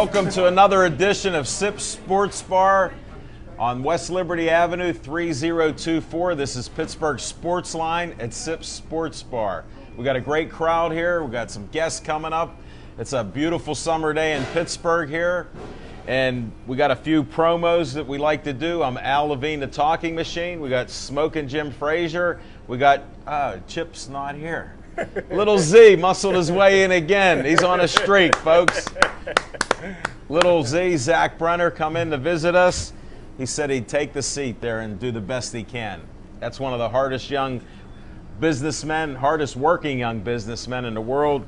Welcome to another edition of Sips Sports Bar on West Liberty Avenue, 3024. This is Pittsburgh Sports Line at Sips Sports Bar. We got a great crowd here. We got some guests coming up. It's a beautiful summer day in Pittsburgh here, and we got a few promos that we like to do. I'm Al Levine, the Talking Machine. We got Smoking Jim Frazier. We got Chip's not here. Little Z muscled his way in again. He's on a streak, folks. Little Z, Zach Brenner, come in to visit us. He said he'd take the seat there and do the best he can. That's one of the hardest young businessmen, hardest working young businessmen in the world.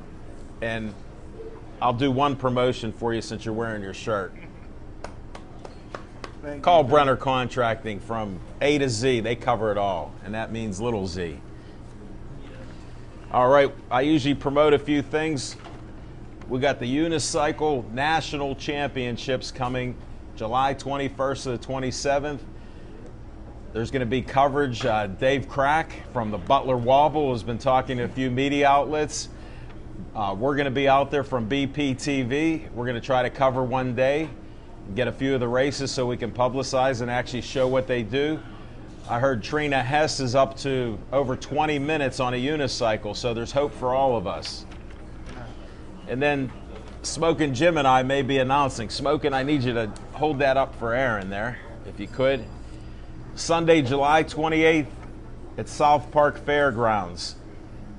And I'll do one promotion for you since you're wearing your shirt. Call Brenner Contracting from A to Z. They cover it all, and that means little Z. All right, I usually promote a few things. We got the Unicycle National Championships coming July 21st to the 27th. There's going to be coverage. Dave Crack from the Butler Wobble has been talking to a few media outlets. We're going to be out there from BPTV. We're going to try to cover one day, get a few of the races so we can publicize and actually show what they do. I heard Trina Hess is up to over 20 minutes on a unicycle, so there's hope for all of us. And then Smoking Jim and I may be announcing. Smoking, I need you to hold that up for Aaron there, if you could. Sunday, July 28th at South Park Fairgrounds.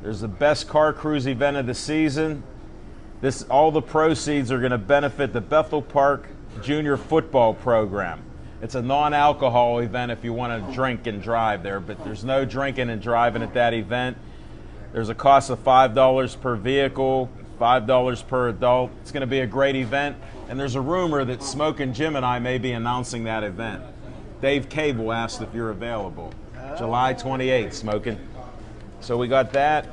There's the best car cruise event of the season. All the proceeds are going to benefit the Bethel Park Junior Football Program. It's a non-alcohol event if you want to drink and drive there, but there's no drinking and driving at that event. There's a cost of $5 per vehicle, $5 per adult. It's going to be a great event, and there's a rumor that Smoking Jim and I may be announcing that event. Dave Cable asked if you're available. July 28th, Smoking. So we got that.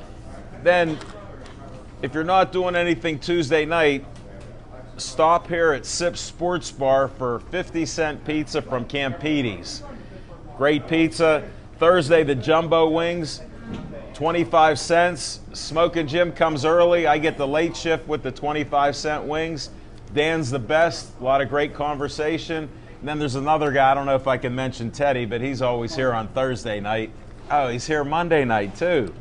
Then, if you're not doing anything Tuesday night, stop here at Sips Sports Bar for 50-cent pizza from Campiti's. Great pizza. Thursday, the jumbo wings, 25 cents. Smoking Jim comes early. I get the late shift with the 25-cent wings. Dan's the best. A lot of great conversation. And then there's another guy, I don't know if I can mention Teddy, but he's always here on Thursday night. Oh, he's here Monday night, too.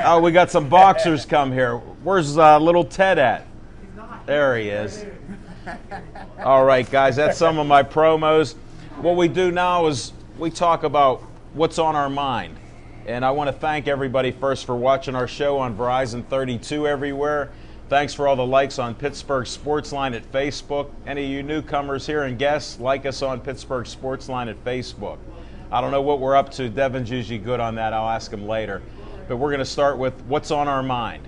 Oh, we got some boxers come here. Where's little Ted at? There he is. All right, guys, that's some of my promos. What we do now is we talk about what's on our mind. And I want to thank everybody first for watching our show on Verizon 32 everywhere. Thanks for all the likes on Pittsburgh Sports Line at Facebook. Any of you newcomers here and guests, like us on Pittsburgh Sports Line at Facebook. I don't know what we're up to. Devin's usually good on that. I'll ask him later. But we're going to start with what's on our mind.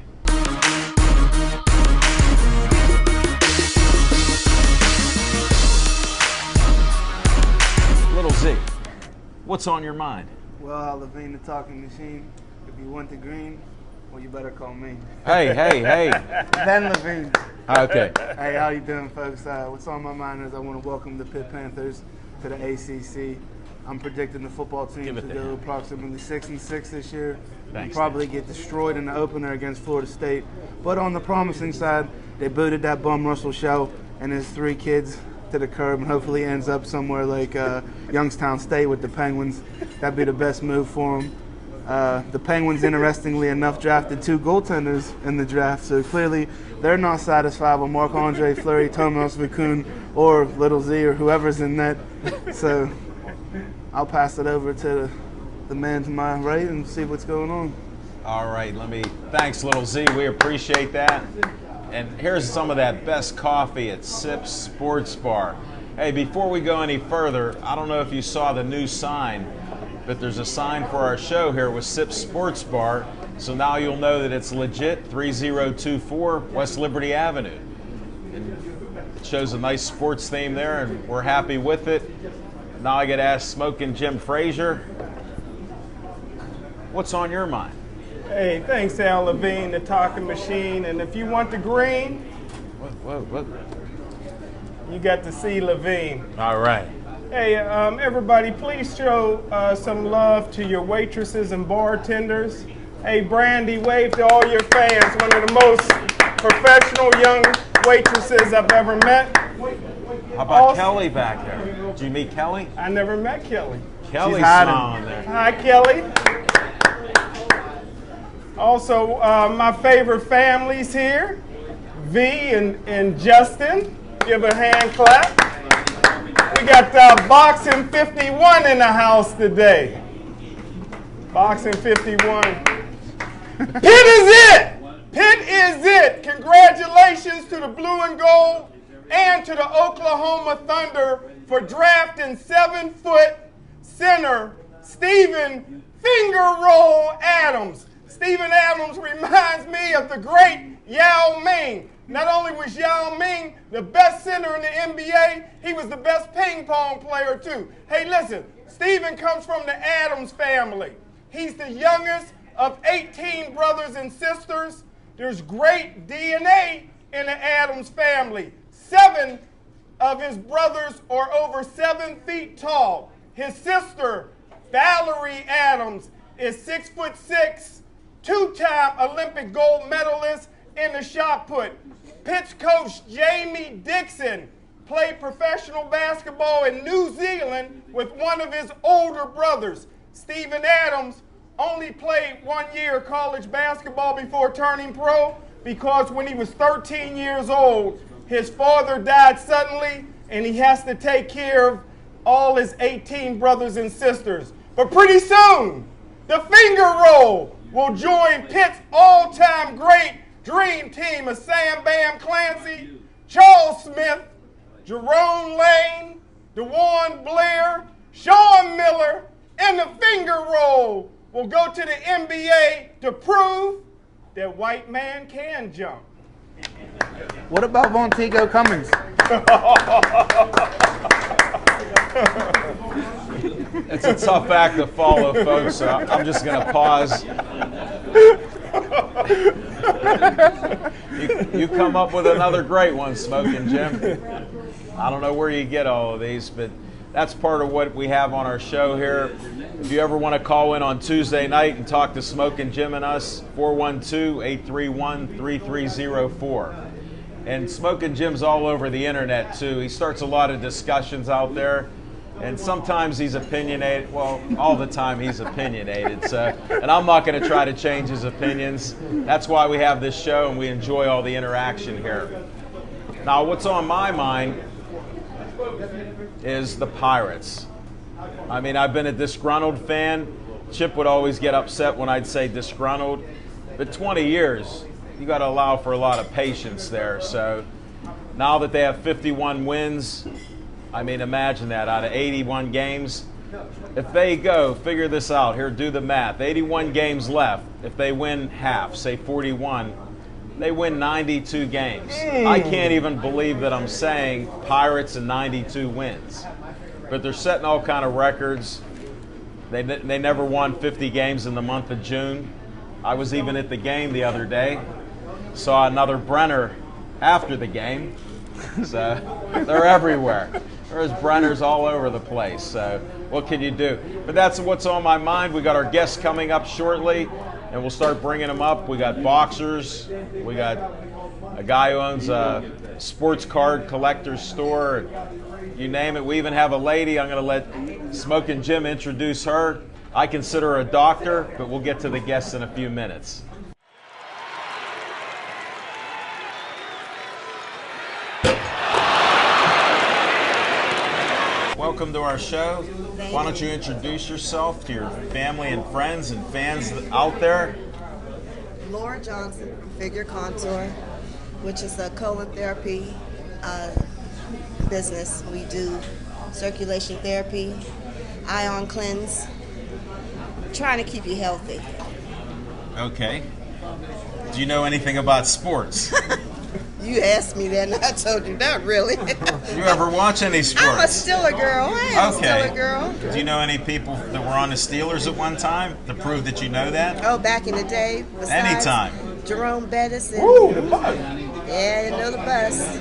Little Z, what's on your mind? Well, Al Levine, the Talking Machine. If you want the green, well, you better call me. Hey. Ben Levine. Okay. Hey, how you doing, folks? What's on my mind is I want to welcome the Pitt Panthers to the ACC. I'm predicting the football team to do approximately 6-6 this year. Thanks, probably get destroyed in the opener against Florida State. But on the promising side, they booted that bum Russell Shell and his 3 kids to the curb, and hopefully ends up somewhere like Youngstown State with the Penguins. That'd be the best move for them. The Penguins, interestingly enough, drafted 2 goaltenders in the draft, so clearly they're not satisfied with Marc-Andre Fleury, Tomas Vokoun, or Little Z, or whoever's in net. So I'll pass it over to the man to my right and see what's going on. All right, thanks, Little Z. We appreciate that. And here's some of that best coffee at Sips Sports Bar. Hey, before we go any further, I don't know if you saw the new sign, but there's a sign for our show here with Sips Sports Bar. So now you'll know that it's legit, 3024 West Liberty Avenue. And it shows a nice sports theme there, and we're happy with it. Now I get to ask Smoking Jim Frazier, what's on your mind? Hey, thanks, Al Levine, the Talking Machine. And if you want the green, What? you got to see Levine. All right. Hey, everybody, please show some love to your waitresses and bartenders. Hey, Brandy, wave to all your fans. One of the most professional young waitresses I've ever met. How about Kelly back there? Did you meet Kelly? I never met Kelly. Kelly's She's hiding. smiling there. Hi, Kelly. Also, my favorite families here, V and Justin. Give a hand clap. We got Boxing 51 in the house today. Boxing 51. Pitt is it! Pitt is it! Congratulations to the Blue and Gold and to the Oklahoma Thunder for drafting 7-foot center Stephen Finger Roll Adams. Stephen Adams reminds me of the great Yao Ming. Not only was Yao Ming the best center in the NBA, he was the best ping pong player too. Hey, listen, Stephen comes from the Adams family. He's the youngest of 18 brothers and sisters. There's great DNA in the Adams family. 7 of his brothers are over 7 feet tall. His sister, Valerie Adams, is 6'6", 2-time Olympic gold medalist in the shot put. Pitt's coach, Jamie Dixon, played professional basketball in New Zealand with one of his older brothers. Stephen Adams only played 1 year of college basketball before turning pro because when he was 13 years old, his father died suddenly and he has to take care of all his 18 brothers and sisters. But pretty soon, the Finger Roll will join Pitt's all-time great dream team of Sam Bam Clancy, Charles Smith, Jerome Lane, DeJuan Blair, Sean Miller, and the Finger Roll will go to the NBA to prove that white man can jump. What about Vonteego Cummings? It's a tough act to follow, folks, so I'm just going to pause. You come up with another great one, Smoking Jim. I don't know where you get all of these, but that's part of what we have on our show here. If you ever want to call in on Tuesday night and talk to Smoking Jim and us, 412-831-3304. And Smoking Jim's all over the internet, too. He starts a lot of discussions out there. And sometimes he's opinionated. Well, all the time he's opinionated. So, and I'm not going to try to change his opinions. That's why we have this show and we enjoy all the interaction here. Now, what's on my mind is the Pirates. I mean, I've been a disgruntled fan. Chip would always get upset when I'd say disgruntled. But 20 years, you got to allow for a lot of patience there. So now that they have 51 wins, I mean, imagine that, out of 81 games. If they go, figure this out, here, do the math. 81 games left. If they win half, say 41, they win 92 games. I can't even believe that I'm saying Pirates and 92 wins. But they're setting all kind of records. They never won 50 games in the month of June. I was even at the game the other day. Saw another Brenner after the game. So they're everywhere. There's Brenners all over the place. So what can you do? But that's what's on my mind. We got our guests coming up shortly, and we'll start bringing them up. We got boxers. We got a guy who owns a sports card collector's store. You name it. We even have a lady. I'm going to let Smoking Jim introduce her. I consider her a doctor, but we'll get to the guests in a few minutes. Welcome to our show. Why don't you introduce yourself to your family and friends and fans out there? Laura Johnson, Figure Contour, which is a colon therapy business. We do circulation therapy, ion cleanse, trying to keep you healthy. Okay. Do you know anything about sports? You asked me that, and I told you not really. Do you ever watch any sports? I'm a Steeler girl. I am Okay. a Steeler girl. Do you know any people that were on the Steelers at one time to prove that you know that? Oh, back in the day. besides Anytime. Jerome Bettis. And, Ooh, the bug. yeah, you know the bus.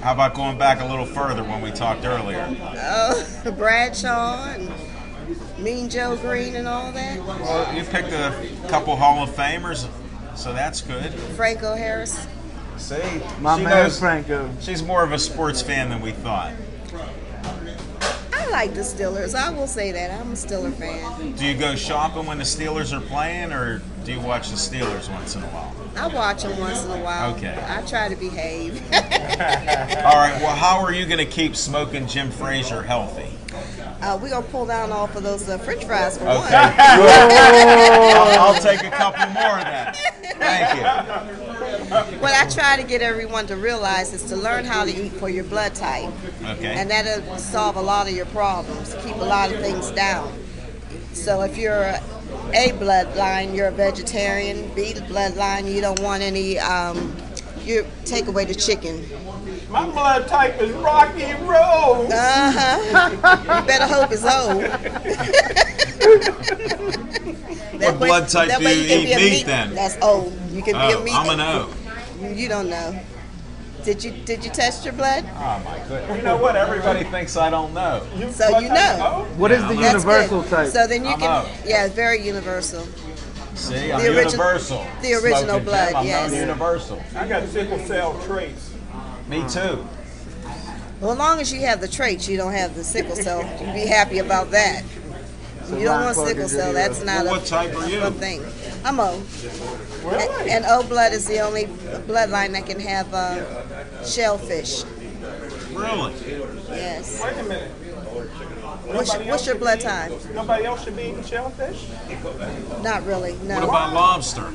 How about going back a little further when we talked earlier? Oh, Bradshaw and Mean Joe Green and all that. Well, you picked a couple Hall of Famers, so that's good. Franco Harris. See? My She man knows- Franco. She's more of a sports fan than we thought. I like the Steelers. I will say that. I'm a Steeler fan. Do you go shopping when the Steelers are playing, or do you watch the Steelers once in a while? I watch them once in a while. Okay. I try to behave. All right, well, how are you going to keep Smoking Jim Frazier healthy? We're going to pull down off of those French fries for Okay. one. I'll take a couple more of that. Thank you. What I try to get everyone to realize is to learn how to eat for your blood type. Okay. And that'll solve a lot of your problems, keep a lot of things down. So if you're A bloodline, you're a vegetarian. B bloodline, you don't want any, you take away the chicken. My blood type is Rocky Road. You better hope it's O. What blood type that do way you can eat be a meat then? That's O. You can be a Oh, meat. I'm an O. You don't know. Did you test your blood? Oh my goodness. You know what? Everybody thinks I don't know. So you know. What is the That's universal good. type? So then you I'm can, out. yeah, very universal. See, I'm The origi- universal. the original Smoking blood, Jim, I'm yes. known universal. I got sickle cell traits. Me too. Well, as long as you have the traits, you don't have the sickle cell. You be happy about that. You don't want sickle cell. That's not Well, what type are you? a thing. I'm O. Really? And O blood is the only bloodline that can have shellfish. Really? Yes. Wait a minute. What's your blood type? Nobody else should be eating shellfish? Not really. No. What about lobster?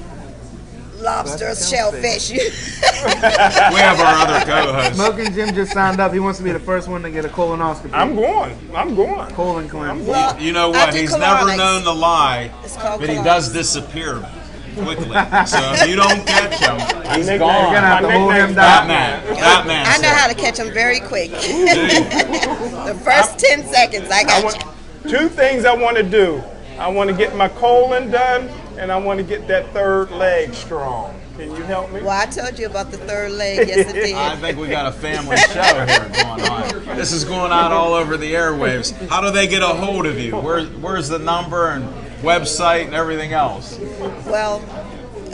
Lobsters, shellfish. We have our other co-host. Smoking Jim just signed up. He wants to be the first one to get a colonoscopy. I'm going. Colon cleanse. Well, You know I what? do He's never colonics. known to lie, It's called but he colonics. does disappear quickly. So if you don't catch him, he's Nickname- gone. You're gonna have to My hold him nickname's down. Batman. I know how to catch them very quick. The first 10 seconds, I got you. Two things I want to do. I want to get my colon done, and I want to get that third leg strong. Can you help me? Well, I told you about the third leg. Yes, it I did. think we got a family show here going on. This is going out all over the airwaves. How do they get a hold of you? Where's the number and website and everything else? Well,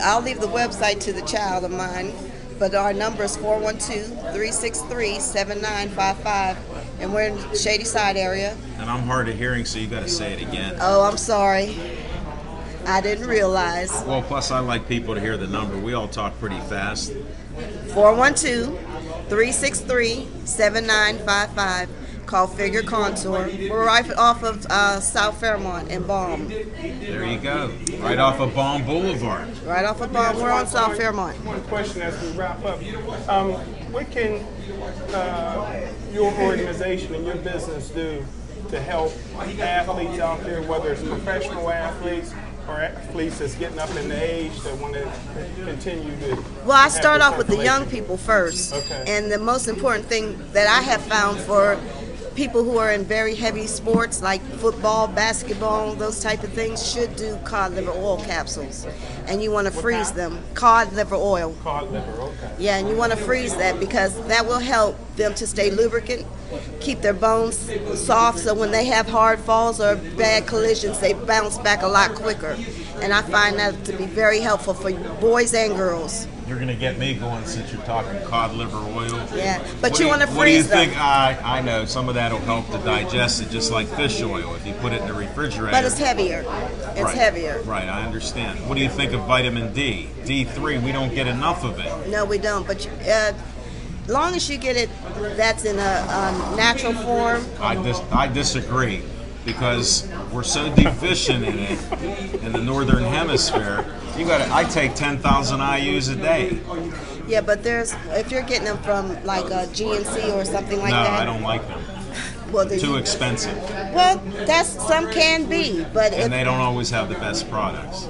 I'll leave the website to the child of mine, but our number is 412-363-7955, and we're in Shady Side area. And I'm hard of hearing, so you got to say it again. Oh, I'm sorry. I didn't realize. Well, plus I like people to hear the number. We all talk pretty fast. 412-363-7955. Call Figure Contour. We're right off of South Fairmont and Baum. There you go. Right off of Baum Boulevard. Right off of Baum. We're on South Fairmont. One question as we wrap up. What can your organization and your business do to help athletes out there, whether it's professional athletes or athletes that's getting up in the age that want to continue to? Well, I have start this off with the young information? people first. Okay. And the most important thing that I have found for people who are in very heavy sports like football, basketball, those type of things should do cod liver oil capsules. And you want to freeze them. Cod liver oil. Cod liver, okay. Yeah, and you want to freeze that because that will help them to stay lubricant, keep their bones soft so when they have hard falls or bad collisions, they bounce back a lot quicker. And I find that to be very helpful for boys and girls. You're going to get me going since you're talking cod liver oil. Yeah, but What you do want to What do you freeze them. think? I know some of that will help to digest it, just like fish oil. If you put it in the refrigerator. But it's heavier. It's Right. heavier. Right, I understand. What do you think of vitamin D? D3, we don't get enough of it. No, we don't. But long as you get it, that's in a natural form. I disagree because we're so deficient in it in the northern hemisphere. I take 10,000 IUs a day. Yeah, but if you're getting them from like a GNC or something like No, that. I don't like them. Well, then Too expensive. Well, some can be, but if And they don't always have the best products.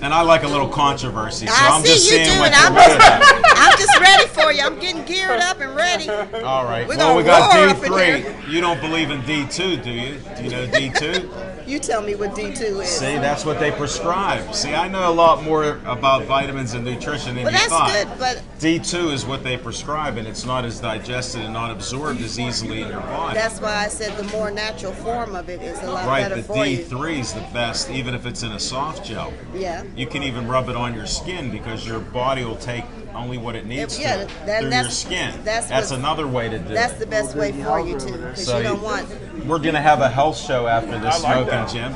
And I like a little controversy, so I I'm just see you seeing do what it, you're made about. I'm just ready for you. I'm getting geared up and ready. All right. We're Well, gonna we got roar up in D3. here. You don't believe in D2, do you? Do you know D2? You tell me what D2 is. See, that's what they prescribe. See, I know a lot more about vitamins and nutrition than Well, you that's thought. good, but D2 is what they prescribe, and it's not as digested and not absorbed as easily in your body. that's why I said the more natural form of it is a lot Right, better the for you. D3 is the best, even if it's in a soft gel. Yeah. You can even rub it on your skin because your body will take only what it needs Yeah, to through your that's- skin. that's That's what- another way to do That's it. the best way for you to, because So you don't want. we're going to have a health show after this I like smoking, that. Jim.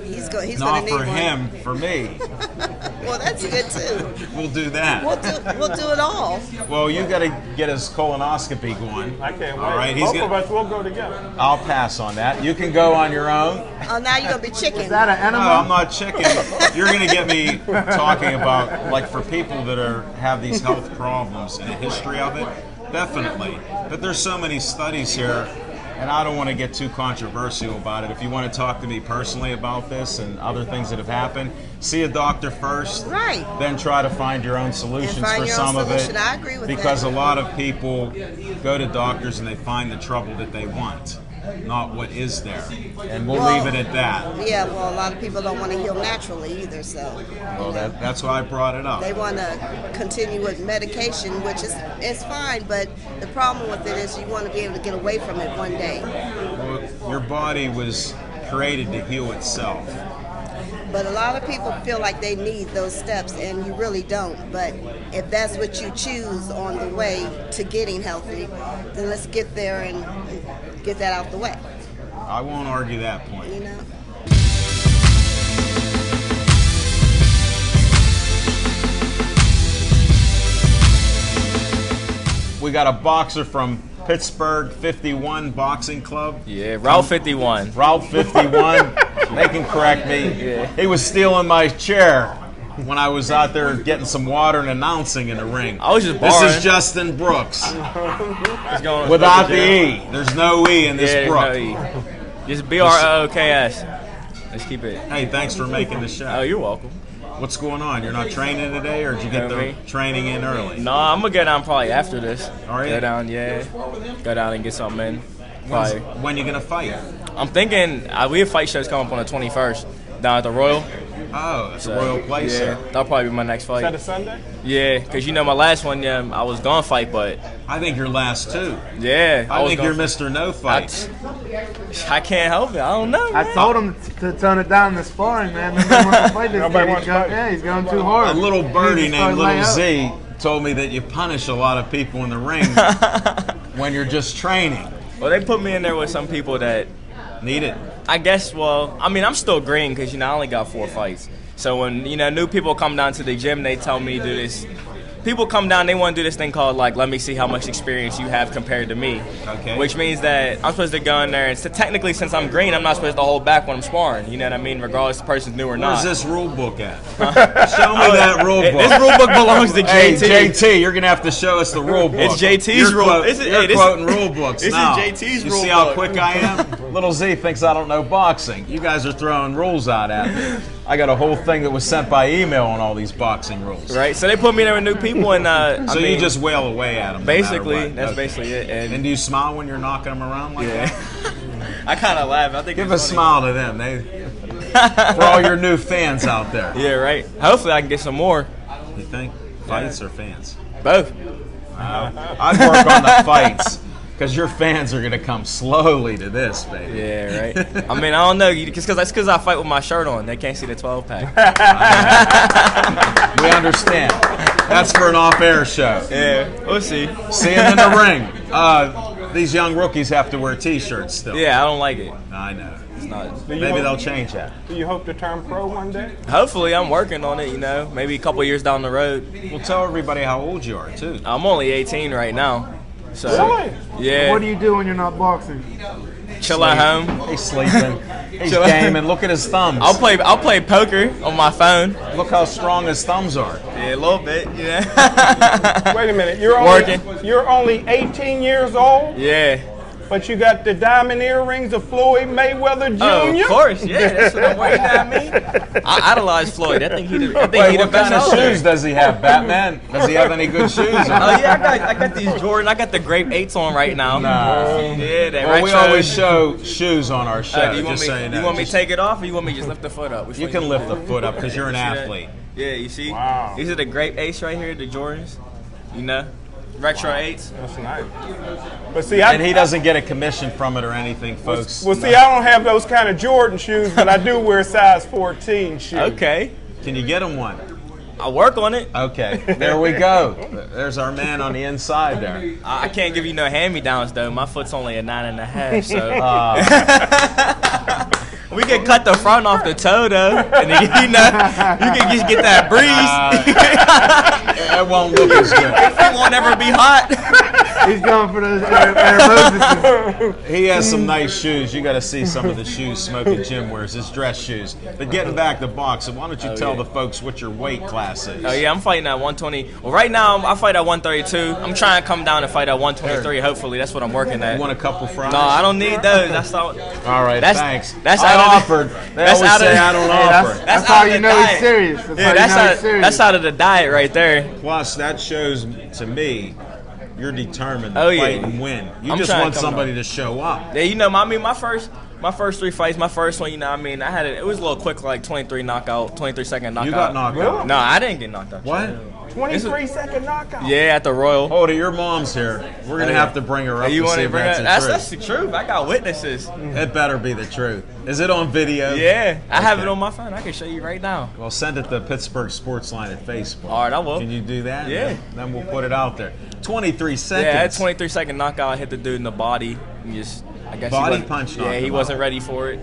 He's going to Not need for one. him, for me. Well, that's good too. We'll do that. We'll do it all. Well, you got to get his colonoscopy going. I can't wait. All right, he's Both gonna, of us will go together. I'll pass on that. You can go on your own. Oh, now you're gonna be chicken. Is that an No, enema? I'm not chicken. You're going to get me talking about, like, for people that have these health problems and a history of it, definitely. But there's so many studies here, and I don't want to get too controversial about it. If you want to talk to me personally about this and other things that have happened, see a doctor first. Right. Then try to find your own solutions find for your own some of it. solution. I agree with because that. a lot of people go to doctors and they find the trouble that they want, not what is there. And we'll leave it at that. Yeah, well, a lot of people don't want to heal naturally either, so Well, that's why I brought it up. they want to continue with medication, which is it's fine. But the problem with it is you want to be able to get away from it one day. Well, your body was created to heal itself. But a lot of people feel like they need those steps, and you really don't. But if that's what you choose on the way to getting healthy, then let's get there and get that out the way. I won't argue that point. You know. We got a boxer from Pittsburgh 51 Boxing Club. Yeah, Route 51. Route 51. They can correct me. Yeah. He was stealing my chair when I was out there getting some water and announcing in the ring. I was just This borrowing. is Justin Brooks. It's going Without the E. There's no E in this Yeah, Brook. there's no E. Just BROOKS. Let's keep it. Hey, thanks for making the Oh, show. you're welcome. What's going on? You're not training today, or did you get the Me? training in early? No, I'm gonna go down probably after this. Are you? Go down, yeah. Go down and get something in. When's- Probably. When you gonna fight? I'm thinking we have fight shows coming up on the 21st down at the Royal. Oh, it's a So, royal place. Yeah, Sir. that'll probably be my next Is that a fight. Sunday? Yeah, because you know my last one, I was gonna fight, but I think you're last too. yeah, I was think gonna- you're Mr. No Fights. I can't help it. I don't know. I man. told him to tone it down in the sparring, man. Nobody wants to fight this Nobody kid. wants to fight. Yeah, he's going too hard. A little He birdie needs to start named laying Little up. Z told me that you punish a lot of people in the ring when you're just training. Well, they put me in there with some people that Need it. I guess, well, I mean, I'm still green because, I only got 4 fights. So when, new people come down to the gym, they tell me do this. People come down, they want to do this thing called, like, let me see how much experience you have compared to me. Okay. Which means that I'm supposed to go in there, and so technically, since I'm green, I'm not supposed to hold back when I'm sparring. You know what I mean? Regardless if the person's new or not. Where's this rule book at? Show me that rule book. This rule book belongs to Hey, JT. JT, you're gonna have to show us the rule book. It's JT's You're rule- quote- this is- You're hey, this- quoting rule books this is now. JT's you rule see how book. quick I am? Little Z thinks I don't know boxing. You guys are throwing rules out at me. I got a whole thing that was sent by email on all these boxing rules. Right? So they put me in there with new people, and So I mean, you just wail away at them. basically, that's basically it. And do you smile when you're knocking them around like Yeah. that? I kind of laugh. I think Give it's a funny. smile to them. For all your new fans out there. Yeah, right. Hopefully, I can get some more. You think? Fights or fans? Both. I'd work on the fights because your fans are going to come slowly to this, baby. Yeah, right. I mean, I don't know. That's because I fight with my shirt on. They can't see the 12 pack. We understand. That's for an off-air show. Yeah, we'll see. See him in the ring. These young rookies have to wear T-shirts still. Yeah, I don't like it. I know. It's not. Maybe they'll change that. Do you hope to turn pro one day? Hopefully, I'm working on it. Maybe a couple years down the road. Well, tell everybody how old you are, too. I'm only 18 right now. So Really? yeah, What do you do when you're not boxing? chill at home. He's sleeping. He's Chill. gaming. Look at his thumbs. I'll play poker on my phone. Look how strong his thumbs are. Yeah, a little bit. Yeah. Wait a minute. You're only 18 years old, Yeah. but you got the diamond earrings of Floyd Mayweather Jr. Oh, of course. Yeah, that's what I'm wearing. You know what I mean? I idolize Floyd. I think he the Wait, best what kind of out there. shoes does he have, Batman? Does he have any good shoes? Oh yeah, I got these Jordan. I got the Grape 8s on right now. Nah. Yeah, they Well, we retro. always show shoes on our show. Do you want just me? so you know. You want me to Just- take it off, or you want me to just lift the foot up? Which You one can you lift want? the foot up because you're an See that? athlete. Yeah, you see? Wow. These are the Grape 8s right here, the Jordans. Retro 8s. That's nice. But see, And he doesn't get a commission from it or anything, folks. well, see, I don't have those kind of Jordan shoes, but I do wear size 14 shoes. Okay. Can you get him one? I work on it. Okay, there we go. There's our man on the inside there. I can't give you no hand-me-downs though. My foot's only a 9.5, so we can cut the front off the toe though, and then, you can just get that breeze. It won't look as good. It won't ever be hot. He's going for those Air Moses. He has some nice shoes. You got to see some of the shoes Smokey Jim wears, his dress shoes. But getting back to boxing, why don't you tell the folks what your weight class is? Oh yeah, I'm fighting at 120. Well, right now I fight at 132. I'm trying to come down and fight at 123. Hopefully, that's what I'm working at. You want a couple fries? No, I don't need those. That's not. All right, thanks. That's I out of offered. They that's always out of- say I don't Hey, offer. that's out how of you the know diet. he's serious. That's Yeah, how you know he's serious. that's out of the diet right there. Plus, that shows to me you're determined to Oh, yeah. fight and win. You I'm just trying to want come somebody up. to show up. Yeah, my first 3 fights, my first one, I had it. It was a little quick, like 23 second knockout. You got knocked Really? out. No, I didn't get knocked out. What? 23-second knockout. Yeah, at the Royal. Hold it, your mom's here. We're gonna yeah. have to bring her up You to want see to if bring that's that? the That's truth. the truth. I got witnesses. It better be the truth. Is it on video? Yeah, I have it Okay. on my phone. I can show you right now. Well, send it to Pittsburgh Sports Line at Facebook. All right, I will. Can you do that? Yeah. Then we'll put it out there. 23 seconds. Yeah, that 23 second knockout, I hit the dude in the body. And I guess Body he wasn't- punch Yeah, knocked he him wasn't out. ready for it.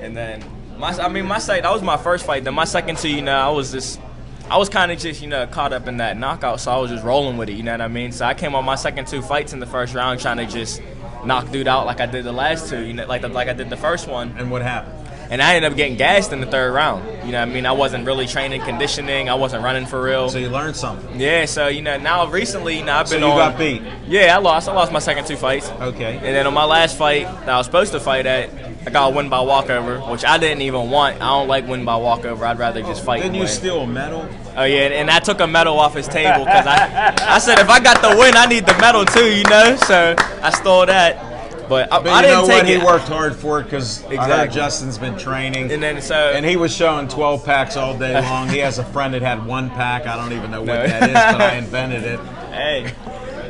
And then that was my first fight. Then my second two, I was kind of just, caught up in that knockout, so I was just rolling with it, you know what I mean? So I came on my second 2 fights in the first round trying to just knock dude out like I did the last 2, like I did the first one. And what happened? And I ended up getting gassed in the third round. You know what I mean? I wasn't really training, conditioning. I wasn't running for real. So you learned something. Yeah, so, now recently, I've So been you on. got beat. Yeah, I lost. I lost my second 2 fights. Okay. And then on my last fight that I was supposed to fight at, I got a win by walkover, which I didn't even want. I don't like win by walkover. I'd rather just fight. Didn't and you win. steal a medal? Oh yeah, and I took a medal off his table because I said if I got the win, I need the medal too, So I stole that, but I But you didn't know take what? He it. worked hard for it because Exactly. Justin's been training. And then And he was showing 12 packs all day long. He has a friend that had 1 pack. I don't even know what No. that is, but I invented it. Hey.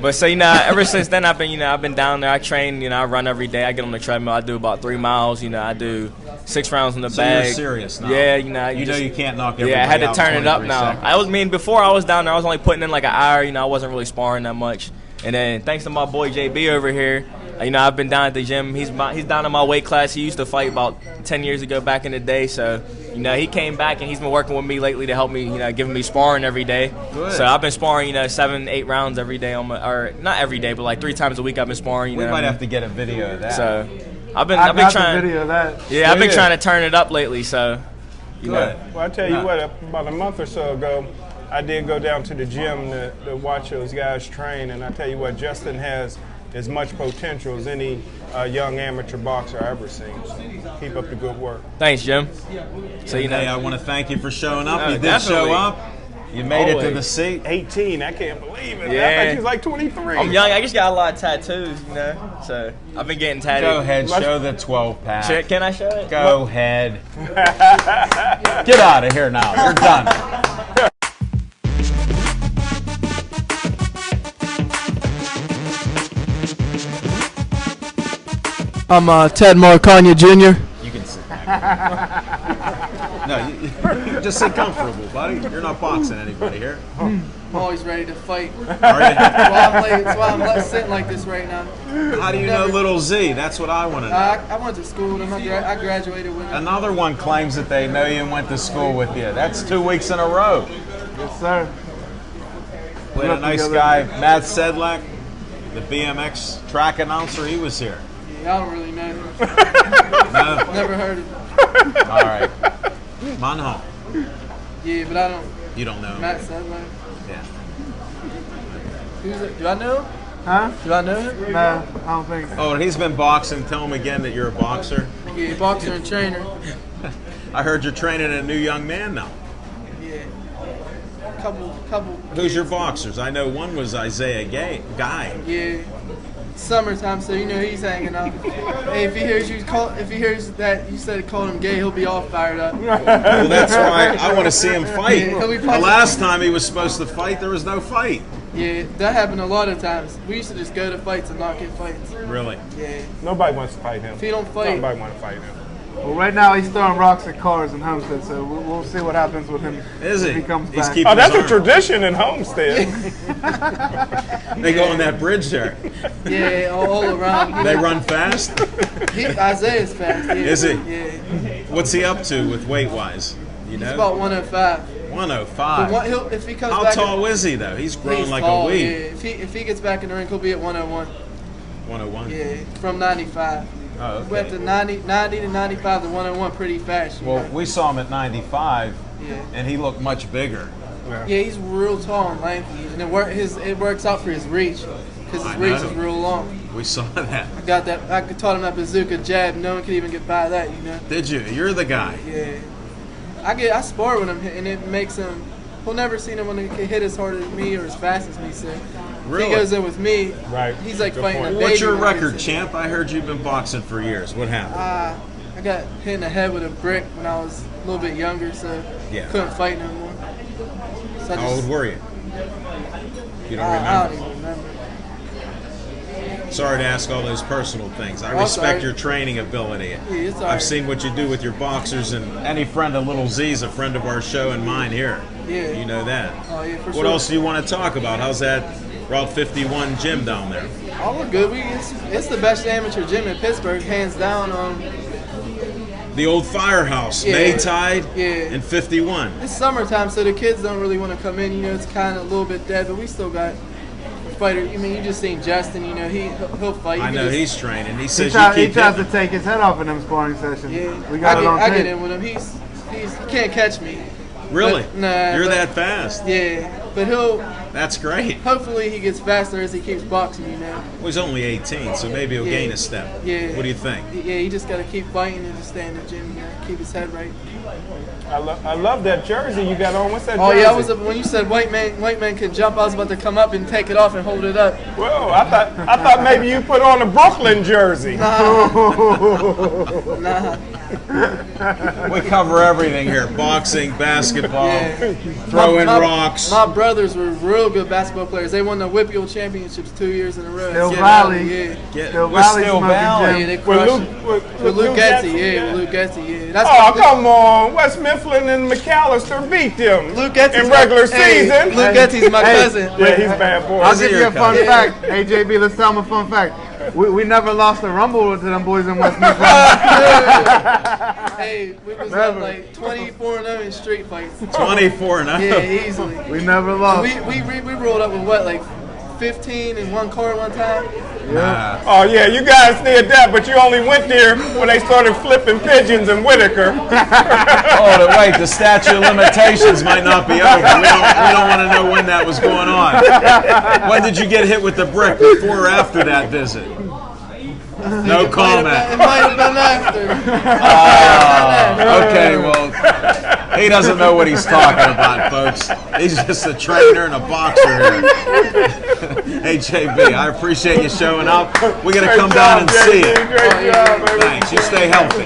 But so ever since then I've been down there. I train, I run every day. I get on the treadmill. I do about 3 miles. I do 6 rounds in the So bag. you're serious now. Yeah, You know you can't knock everybody Yeah, I had to out turn it up 23 now. seconds. Before I was down there, I was only putting in like an hour. I wasn't really sparring that much. And then thanks to my boy JB over here, I've been down at the gym. He's down in my weight class. He used to fight about 10 years ago back in the day. So, he came back and he's been working with me lately to help me, giving me sparring every day. Good. So I've been sparring, 7, 8 rounds every day or not every day, but like 3 times a week I've been sparring. We might have to get a video of that. So I've been I got trying. the video of that. Yeah, I've been Yeah. trying to turn it up lately. So, Good. Well, I tell you what, about a month or so ago, I did go down to the gym to watch those guys train, and I tell you what, Justin has as much potential as any young amateur boxer I've ever seen. So keep up the good work. thanks, Jim. So Hey, I want to thank you for showing up. No, You did definitely. show up. You made it to Always. the seat. 18, I can't believe it. I Yeah. thought he was like 23. I'm young. I just got a lot of tattoos, So I've been getting tatted. Go ahead, show the 12 pack. Can I show it? Go ahead. Get out of here now. You're done. I'm Ted Marcagna Jr. You can sit back. No, you just sit comfortable, buddy. You're not boxing anybody here. I'm always ready to fight. Are you? That's why I'm sitting like this right now. How do you know Little Z? That's what I want to know. I went to school with him. I graduated with him. Another one claims that they know you and went to school with you. That's 2 weeks in a row. Yes, sir. We had a nice guy, Matt Sedlak, the BMX track announcer. He was here. Yeah, I don't really know him. No? Never heard of him. All right. Come on home. Yeah, but I don't. You don't know him. Matt Sedlak. Yeah. Who's it? Do I know him? Huh? Do I know him? No, I don't think so. Oh, and he's been boxing. Tell him again that you're a boxer. Yeah, boxer and trainer. I heard you're training a new young man now. Yeah. Couple. Who's your boxers? I know one was Isaiah Guy. Yeah. Summertime, so he's hanging out. Hey, if he hears that you said called him gay, he'll be all fired up. Well, that's why I want to see him fight. Yeah, he'll be The punching. last time he was supposed to fight, there was no fight. Yeah, that happened a lot of times. We used to just go to fights and not get fights. Really? Yeah. Nobody wants to fight him. If he don't fight, Nobody wants to fight him. Well, right now he's throwing rocks at cars in Homestead, so we'll see what happens with him. Is if he? he comes He's back. keeping Oh, that's his a arm. tradition in Homestead. They go on that bridge there. Yeah, all around. They run fast. Isaiah's fast. Yeah. Is he? Yeah. What's he up to with weight-wise? You He's know? about 105. 105. But if he comes How back, tall is he though? He's grown he's like tall, a weed. Yeah. If he gets back in the ring, he'll be at 101. 101. Yeah, from 95. Oh, Went okay. to 90 to 95 to 101 pretty fast. Well, we saw him at 95, Yeah. and he looked much bigger. Yeah, he's real tall and lanky, and it works out for his reach because I his reach know. is real long. We saw that. I taught him that bazooka jab. No one could even get by that, you know. Did you? You're the guy. Yeah, I spar with him, and it makes him. He'll never seen him when he can hit as hard as me or as fast as me. So Really? if he goes in with me, Right. he's like Good fighting point. a baby. What's your when he record, gets in. champ? I heard you've been boxing for years. What happened? I got hit in the head with a brick when I was a little bit younger, so Yeah. couldn't fight no more. So I How old just, were you? You don't I don't remember? even remember. Sorry to ask all those personal things. I Oh, respect sorry. your training ability. Yeah, it's all I've right. seen what you do with your boxers, and any friend of Little Z is a friend of our show and mine here. Yeah. You know that. Oh yeah, for What sure. else do you want to talk about? How's that Route 51 gym down there? Oh, we're good. It's the best amateur gym in Pittsburgh, hands down. The old firehouse, Yeah. Maytide Yeah. and 51. It's summertime, so the kids don't really want to come in. You know, it's kind of a little bit dead, but we still got a fighter. I mean, you just seen Justin. You know, he'll fight. You I can know just- he's training. He He, says try, you he keep tries to hitting. take his head off in them sparring sessions. Yeah, We got it on I tape. get in with him. He can't catch me. Really? But, nah, You're but- that fast. Yeah, but he'll. That's great. Hopefully, he gets faster as he keeps boxing. You know. Well, he's only 18, so maybe he'll Yeah. gain a step. Yeah. What do you think? Yeah, he just got to keep fighting and just stay in the gym. You know, keep his head right. I love that jersey you got on. What's that Oh jersey? yeah, when you said white man can jump, I was about to come up and take it off and hold it up. Well, I thought maybe you put on a Brooklyn jersey. Nah. We cover everything here: boxing, basketball, Yeah. throwing rocks. My brothers were real good basketball players. They won the Whippeal championships 2 years in a row. Still Yeah, Valley. Yeah. Get, Still we're Valley still smoking Valley. Yeah, they With crushed Luke, it. with With Luke Getty, Getty, yeah, with Luke Getty, yeah. That's Oh, come on. West Mifflin and McAllister beat them Luke Getty's in regular hey, season. Luke Getty's my cousin. Yeah, he's bad boy. I'll Is give he you your a fun cousin? fact. Hey, JB, let's tell him a fun fact. We never lost a rumble to them boys in West Mifflin. Hey, we was Never. at like 24-0 in street fights. 24 now. Yeah, easily. We never lost. We rolled up with what, like 15 in one car one time? Nah. Oh, yeah, you guys did that, but you only went there when they started flipping pigeons in Whitaker. Oh, wait, the statute of limitations might not be over. We don't want to know when that was going on. When did you get hit with the brick, before or after that visit? No It comment. might have been after. Okay, well, he doesn't know what he's talking about, folks. He's just a trainer and a boxer here. Hey, JB, I appreciate you showing up. We're going to come down and see you. Great job, baby. Thanks. You stay healthy.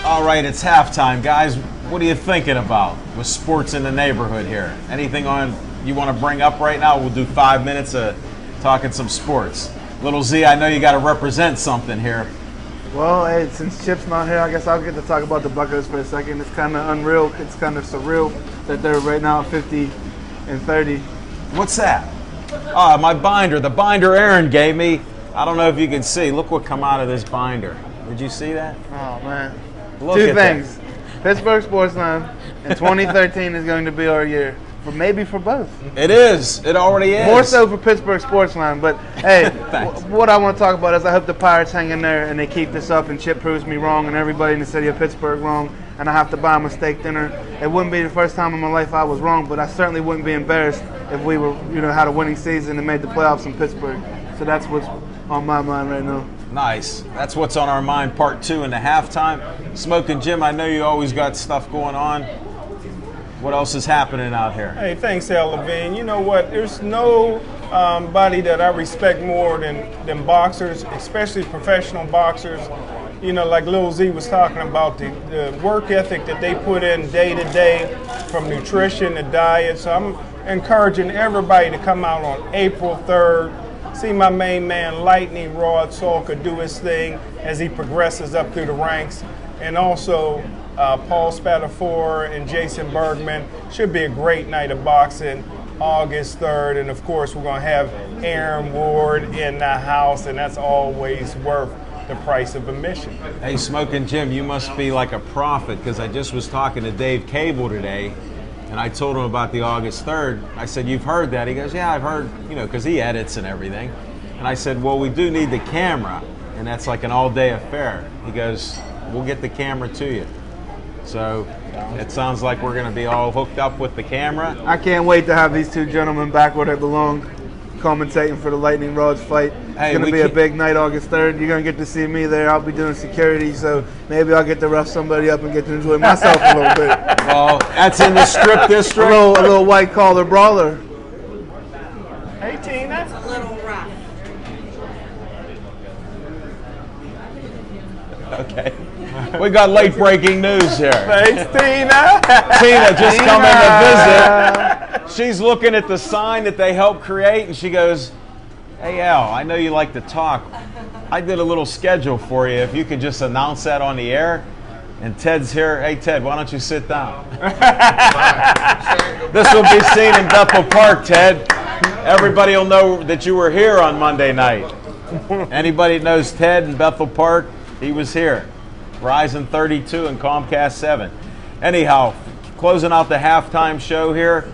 All right, it's halftime, guys. What are you thinking about with sports in the neighborhood here? Anything on you want to bring up right now? We'll do 5 minutes of talking some sports. Little Z, I know you got to represent something here. Well, hey, since Chip's not here, I guess I'll get to talk about the Buckeyes for a second. It's kind of unreal. It's kind of surreal that they're right now 50 and 30. What's that? My binder. The binder Aaron gave me. I don't know if you can see. Look what come out of this binder. Did you see that? Oh, man. Look Two at that. things. Pittsburgh Sportsline in 2013 is going to be our year. Maybe for both. It is. It already is. More so for Pittsburgh Sportsline. But, hey, Thanks. what I want to talk about is I hope the Pirates hang in there and they keep this up and Chip proves me wrong and everybody in the city of Pittsburgh wrong and I have to buy them a steak dinner. It wouldn't be the first time in my life I was wrong, but I certainly wouldn't be embarrassed if we were, had a winning season and made the playoffs in Pittsburgh. So that's what's on my mind right now. Nice. That's what's on our mind, part 2 in the halftime. Smoking Jim, I know you always got stuff going on. What else is happening out here? Hey, thanks, Al Levine. You know what? There's no body that I respect more than boxers, especially professional boxers. You know, like Lil Z was talking about, the work ethic that they put in day to day, from nutrition to diet. So encouraging everybody to come out on April 3rd. See my main man, Lightning Rod Salka, do his thing as he progresses up through the ranks. And also, Paul Spadafore and Jason Bergman. Should be a great night of boxing, August 3rd. And of course, we're going to have Aaron Ward in the house, and that's always worth the price of admission. Hey, Smoking Jim, you must be like a prophet, because I just was talking to Dave Cable today, and I told him about the August 3rd. I said, you've heard that? He goes, yeah, I've heard, because he edits and everything. And I said, well, we do need the camera, and that's like an all-day affair. He goes, we'll get the camera to you. So it sounds like we're going to be all hooked up with the camera. I can't wait to have these two gentlemen back where they belong, commentating for the Lightning Rods fight. It's going to be a big night, August 3rd. You're going to get to see me there. I'll be doing security, so maybe I'll get to rough somebody up and get to enjoy myself a little bit. Well, that's in the strip district. A little white collar brawler. 18, that's A little rough. Okay. We got late breaking news here. Thanks, Tina. Tina just come in to visit. She's looking at the sign that they helped create, and she goes, hey, Al, I know you like to talk. I did a little schedule for you. If you could just announce that on the air. And Ted's here. Hey, Ted, why don't you sit down? This will be seen in Bethel Park, Ted. Everybody will know that you were here on Monday night. Anybody that knows Ted in Bethel Park, he was here. Verizon 32 and Comcast 7. Anyhow, closing out the halftime show here.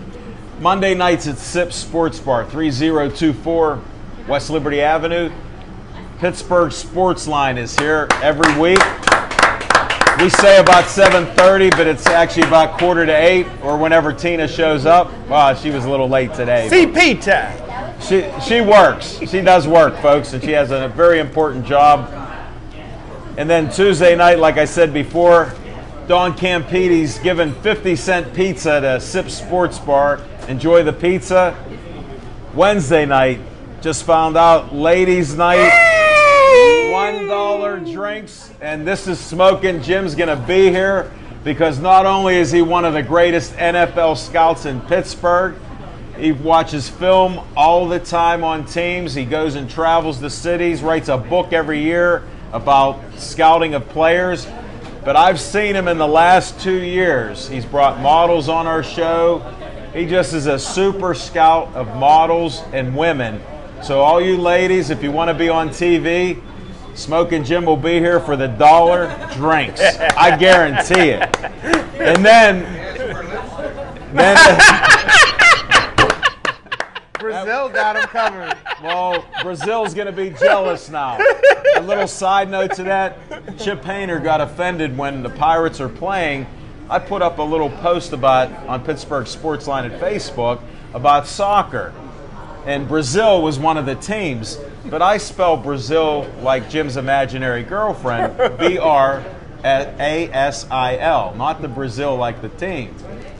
Monday nights at Sips Sports Bar, 3024 West Liberty Avenue. Pittsburgh Sports Line is here every week. We say about 7:30, but it's actually about 7:45 or whenever Tina shows up. Wow, she was a little late today. CP time. She works. She does work, folks, and she has a very important job. And then Tuesday night, like I said before, Don Campiti's giving 50-cent pizza to Sip Sports Bar. Enjoy the pizza. Wednesday night, just found out, ladies' night, $1 drinks. And this is Smoking Jim's going to be here because not only is he one of the greatest NFL scouts in Pittsburgh, he watches film all the time on teams. He goes and travels the cities, writes a book every year about scouting of players. But I've seen him in the last 2 years. He's brought models on our show. He just is a super scout of models and women. So all you ladies, if you want to be on TV, Smoking Jim will be here for the $1 drinks. I guarantee it. And then Brazil got him covered. well, Brazil's going to be jealous now. A little side note to that, Chip Hayner got offended when the Pirates are playing. I put up a little post on Pittsburgh Sports Line at Facebook about soccer. And Brazil was one of the teams. But I spell Brazil like Jim's imaginary girlfriend, B-R-A-S-I-L, not the Brazil like the team.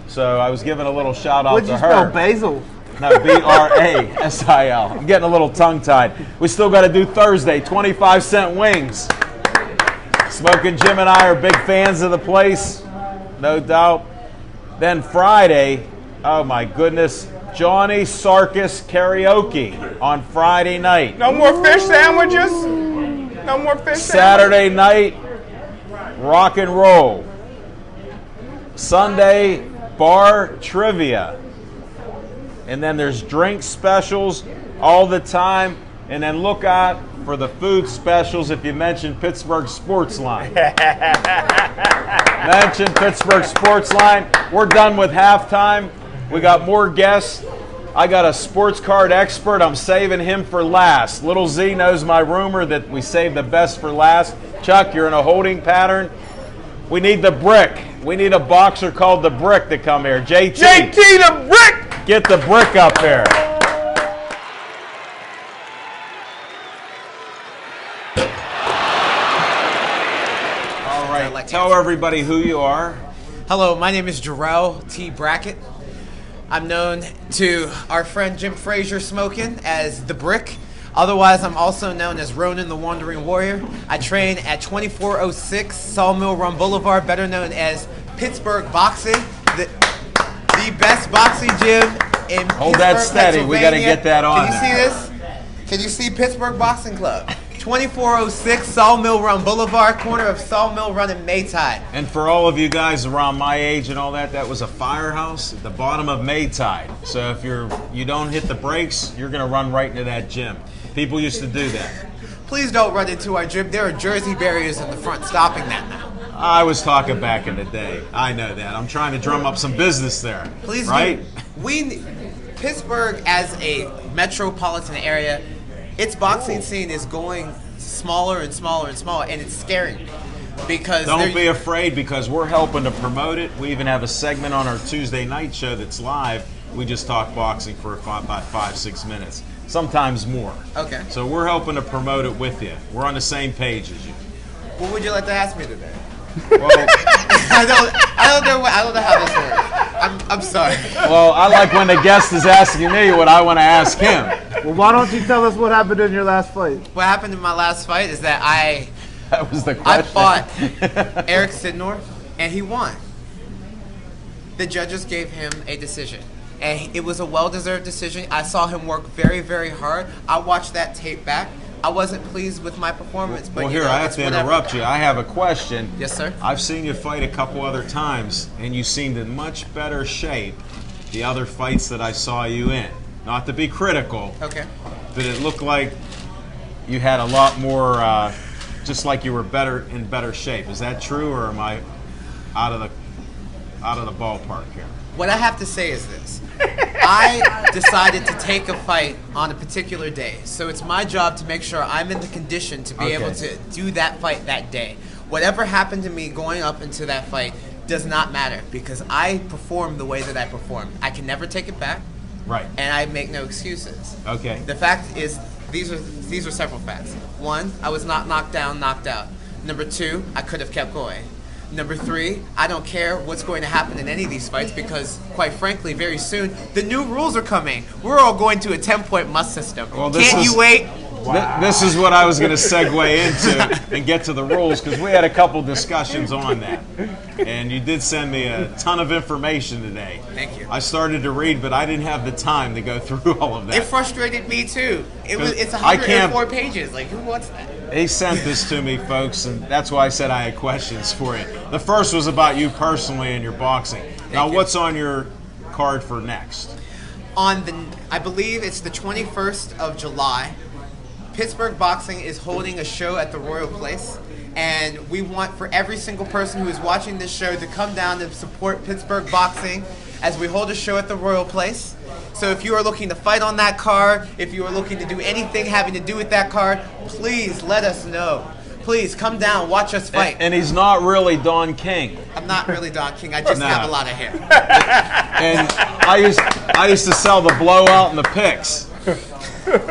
So I was giving a little shout out What'd to you her. spell basil? No, B-R-A-S-I-L. I'm getting a little tongue-tied. We still got to do Thursday, 25-cent wings. Smoking Jim and I are big fans of the place, no doubt. Then Friday, oh my goodness, Johnny Sarkis karaoke on Friday night. No more fish sandwiches? No more fish Saturday night, rock and roll. Sunday, bar trivia. And then there's drink specials all the time. And then look out for the food specials if you mention Pittsburgh Sports Line. Mention Pittsburgh Sports Line. We're done with halftime. We got more guests. I got a sports card expert. I'm saving him for last. Little Z knows my rumor that we saved the best for last. Chuck, you're in a holding pattern. We need the brick. We need a boxer called the Brick to come here. JT the Brick! Get the Brick up here. All right, tell everybody who you are. Hello, my name is Jarrell T. Brackett. I'm known to our friend Jim Frazier Smoking as The Brick. Otherwise, I'm also known as Ronan the Wandering Warrior. I train at 2406 Sawmill Run Boulevard, better known as Pittsburgh Boxing, the best boxing gym in Hold that Pittsburgh, steady. We gotta Pennsylvania. get that on Can you see there. this? Can you see Pittsburgh Boxing Club? 2406 Sawmill Run Boulevard, corner of Sawmill Run and Maytide. And for all of you guys around my age and all that, that was a firehouse at the bottom of Maytide. So if you don't hit the brakes, you're going to run right into that gym. People used to do that. Please don't run into our gym. There are Jersey barriers in the front stopping that now. I was talking back in the day. I know that. I'm trying to drum up some business there. Please right? do. Pittsburgh as a metropolitan area, its boxing scene is going smaller and smaller and smaller, and it's scaring me. Because don't be afraid, because we're helping to promote it. We even have a segment on our Tuesday night show that's live. We just talk boxing for about 5-6 minutes, sometimes more. Okay. So we're helping to promote it with you. We're on the same page as you. What would you like to ask me today? Well, I don't know how this works. I'm sorry. well, I like when the guest is asking me what I want to ask him. Well, why don't you tell us what happened in your last fight? What happened in my last fight is that That was the I question. fought Eric Sidnor, and he won. The judges gave him a decision, and it was a well-deserved decision. I saw him work very, very hard. I watched that tape back. I wasn't pleased with my performance, but Well, you here, know, I have it's to whatever. interrupt you. I have a question. Yes, sir. I've seen you fight a couple other times, and you seemed in much better shape the other fights that I saw you in. Not to be critical, Okay. but it looked like you had a lot more, just like you were in better shape. Is that true, or am I out of the ballpark here? What I have to say is this. I decided to take a fight on a particular day. So it's my job to make sure I'm in the condition to be Okay. able to do that fight that day. Whatever happened to me going up into that fight does not matter because I performed the way that I performed. I can never take it back, Right. and I make no excuses. Okay. The fact is, these are several facts. One, I was not knocked down, knocked out. Number two, I could have kept going. Number three, I don't care what's going to happen in any of these fights because, quite frankly, very soon, the new rules are coming. We're all going to a 10-point must system. Well, this Can't is- you wait? This is what I was going to segue into and get to the rules, because we had a couple discussions on that. And you did send me a ton of information today. Thank you. I started to read, but I didn't have the time to go through all of It that. frustrated me too. It's I can't- 104 pages. Like, who wants that? They sent this to me, folks, and that's why I said I had questions for you. The first was about you personally and your boxing. Now, you. what's on your card for next? I believe it's the 21st of July, Pittsburgh Boxing is holding a show at the Royal Place, and we want for every single person who is watching this show to come down and support Pittsburgh Boxing as we hold a show at the Royal Place. So if you are looking to fight on that card, if you are looking to do anything having to do with that card, please let us know. Please come down, watch us fight. And he's not really Don King. I'm not really Don King. I just No. have a lot of hair. And I used to sell the blowout and the picks.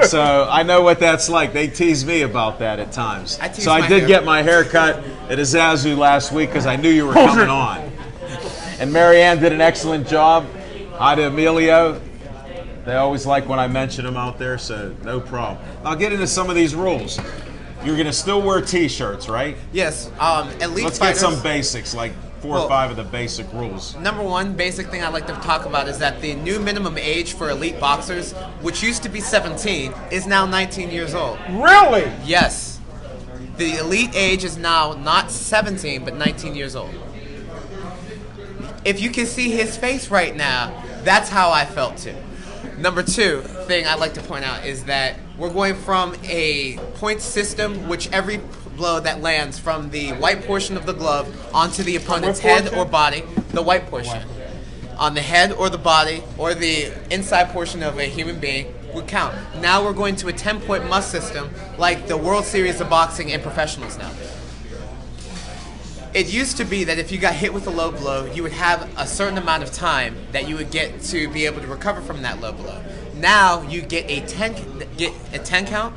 So I know what that's like. They tease me about that at times. I tease So I my did hair. get my hair cut at Azazu last week because I knew you were coming on. And Marianne did an excellent job. Hi to Emilio. They always like when I mention them out there, so no problem. I'll get into some of these rules. You're going to still wear T-shirts, right? Yes, elite Let's get fighters. some basics, like 4 or 5 of the basic rules. Number one basic thing I'd like to talk about is that the new minimum age for elite boxers, which used to be 17, is now 19 years old. Really? Yes. The elite age is now not 17, but 19 years old. If you can see his face right now, that's how I felt too. Number two thing I'd like to point out is that we're going from a point system, which every blow that lands from the white portion of the glove onto the opponent's what head portion? or body, the white portion, on the head or the body or the inside portion of a human being would count. Now we're going to a 10-point must system like the World Series of Boxing and professionals now. It used to be that if you got hit with a low blow, you would have a certain amount of time that you would get to be able to recover from that low blow. Now you get a 10 count,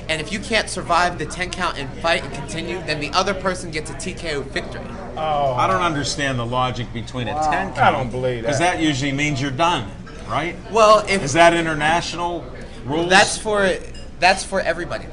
and if you can't survive the 10 count and fight and continue, then the other person gets a TKO victory. Oh, I don't understand the logic between a 10 count. I don't believe that. Because that usually means you're done, right? Well, if Is that international rules? that's for everybody.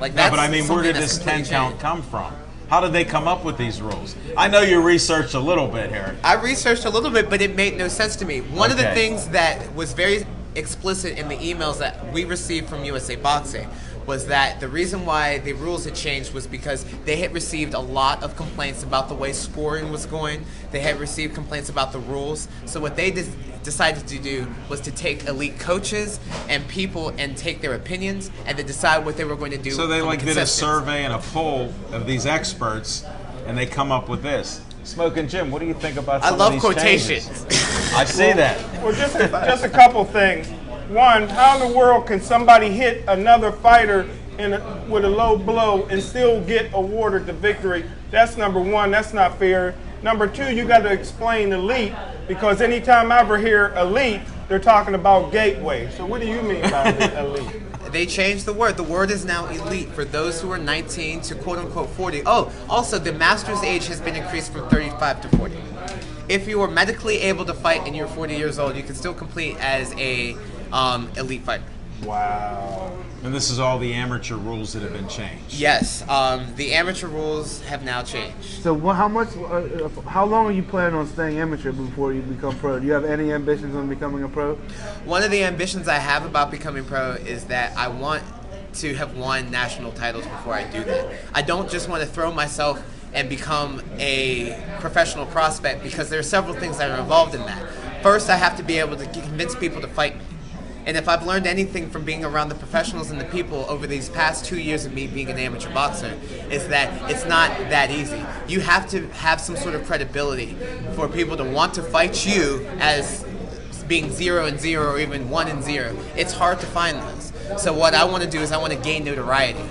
Like No, that's but I mean, where something did that's this 10 completely count changed. come from? How did they come up with these rules? I know you researched a little bit here. I researched a little bit, but it made no sense to me. One of the Okay. things that was very explicit in the emails that we received from USA Boxing was that the reason why the rules had changed was because they had received a lot of complaints about the way scoring was going. They had received complaints about the rules. So what they decided to do was to take elite coaches and people and take their opinions and to decide what they were going to do. So they on like the did a contestants. survey and a poll of these experts, and they come up with this. Smoking Jim, what do you think about I some love of these quotations. changes? I see that. Well, just a couple things. One, how in the world can somebody hit another fighter with a low blow and still get awarded the victory? That's number one. That's not fair. Number two, you got to explain elite, because anytime I ever hear elite, they're talking about gateway. So what do you mean by elite? They changed the word. The word is now elite for those who are 19 to quote unquote 40. Oh, also the master's age has been increased from 35 to 40. If you are medically able to fight and you're 40 years old, you can still compete as a elite fighter. Wow. And this is all the amateur rules that have been changed. Yes, the amateur rules have now changed. So how long are you planning on staying amateur before you become pro? Do you have any ambitions on becoming a pro? One of the ambitions I have about becoming pro is that I want to have won national titles before I do that. I don't just want to throw myself and become a professional prospect, because there are several things that are involved in that. First, I have to be able to convince people to fight me. And if I've learned anything from being around the professionals and the people over these past 2 years of me being an amateur boxer, is that it's not that easy. You have to have some sort of credibility for people to want to fight you as being 0-0 or even 1-0. It's hard to find those. So what I want to do is I want to gain notoriety.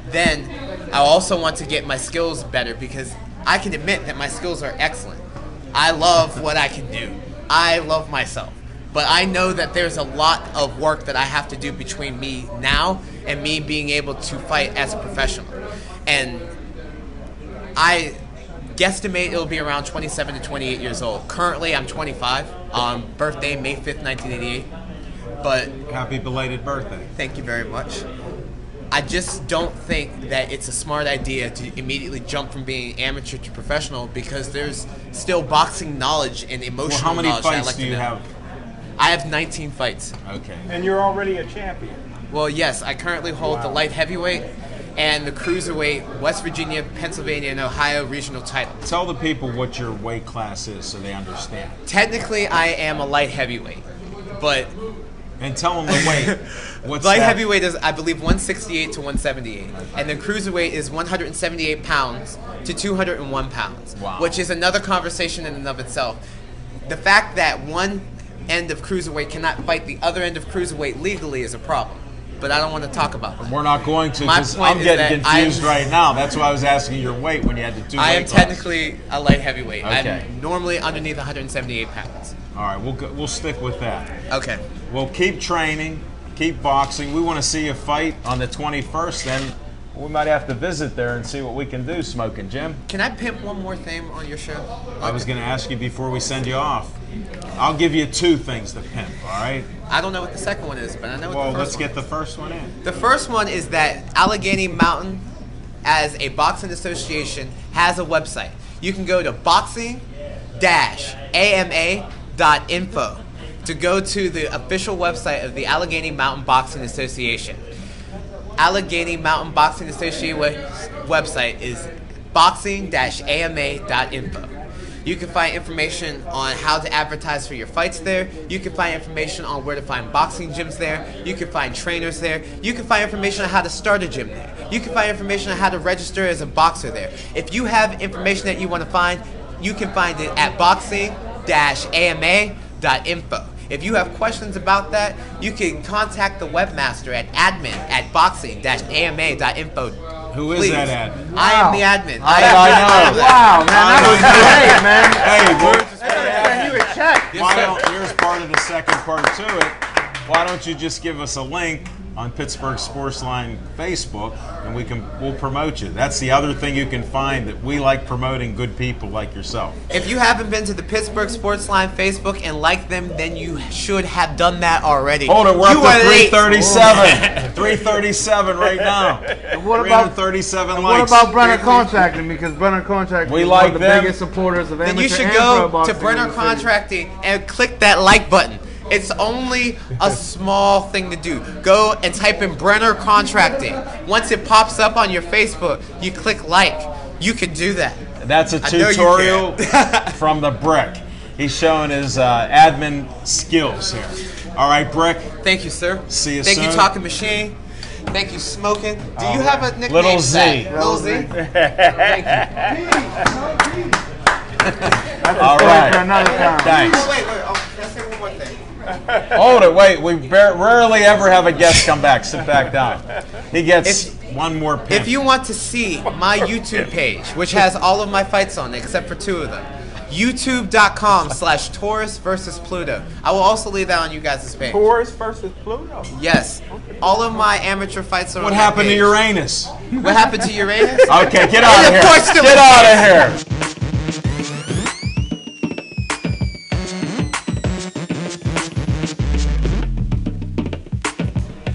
Then I also want to get my skills better, because I can admit that my skills are excellent. I love what I can do. I love myself. But I know that there's a lot of work that I have to do between me now and me being able to fight as a professional. And I guesstimate it'll be around 27 to 28 years old. Currently, I'm 25. Birthday, May 5th, 1988. But Happy belated birthday. thank you very much. I just don't think that it's a smart idea to immediately jump from being amateur to professional, because there's still boxing knowledge and emotional Well, how many knowledge that I'd fights like do to you know. have? I have 19 fights. Okay. And you're already a champion. Well, yes, I currently hold the light heavyweight and the cruiserweight West Virginia, Pennsylvania, and Ohio regional titles. Tell the people what your weight class is so they understand. Technically, I am a light heavyweight, but And tell them the weight. What's light that? heavyweight is, I believe, 168 to 178, and the cruiserweight is 178 pounds to 201 pounds, Wow. which is another conversation in and of itself. The fact that one end of cruiserweight cannot fight the other end of cruiserweight legally is a problem, but I don't want to talk about that. We're not going to, My because point I'm is getting that confused right now. That's why I was asking your weight when you had the two I am weight classes. technically a light heavyweight. Okay. I'm normally underneath 178 pounds. All right, we'll stick with that. Okay. We'll keep training, keep boxing. We want to see you fight on the 21st. Then we might have to visit there and see what we can do, Smoking Jim. Can I pimp one more thing on your show? I was going to ask you before we send you off. I'll give you two things to pimp, all right? I don't know what the second one is, but I know what Well, the let's first get the first one in. The first one is that Allegheny Mountain, as a boxing association, has a website. You can go to boxing-ama.info to go to the official website of the Allegheny Mountain Boxing Association. Allegheny Mountain Boxing Association website is boxing-ama.info. You can find information on how to advertise for your fights there. You can find information on where to find boxing gyms there. You can find trainers there. You can find information on how to start a gym there. You can find information on how to register as a boxer there. If you have information that you want to find, you can find it at boxing-ama.info. If you have questions about that, you can contact the webmaster at admin@boxing-ama.info. Who is Please. that admin? I am the admin. I know. Wow, man, that was great, man. Hey, we're Send you a check. Why don't, here's part of the second part to it. why don't you just give us a link on Pittsburgh Sportsline Facebook, and we'll promote you. That's the other thing you can find, that we like promoting good people like yourself. If you haven't been to the Pittsburgh Sportsline Facebook and liked them, then you should have done that already. Hold it, we're You up are to late. 337. 337 right now. And what about 337 what likes. about Brenner Contracting? Because Brenner Contracting We is like one of the them. biggest supporters of Then amateur you should and pro go boxing to in Brenner the city. Contracting and click that like button. It's only a small thing to do. Go and type in Brenner Contracting. Once it pops up on your Facebook, you click like. You can do that. That's a I know you tutorial can. from the Brick. He's showing his admin skills here. All right, Brick. Thank you, sir. See you Thank soon. you, Talking Machine. Thank you, Smoking. Do you have a nickname? Little for that? Z. Little Z. All For right. another time. Thanks. Oh, wait. Oh, can I say one more thing? Hold it, wait. We rarely ever have a guest come back. Sit back down. He gets one more pin. If you want to see my YouTube page, which has all of my fights on it, except for 2 of them, youtube.com/Taurus versus Pluto. I will also leave that on you guys' page. Taurus versus Pluto. Yes. All of my amateur fights are What on happened to that page. Uranus? What happened to Uranus? Okay, get out of And here. of course the- Get out of here.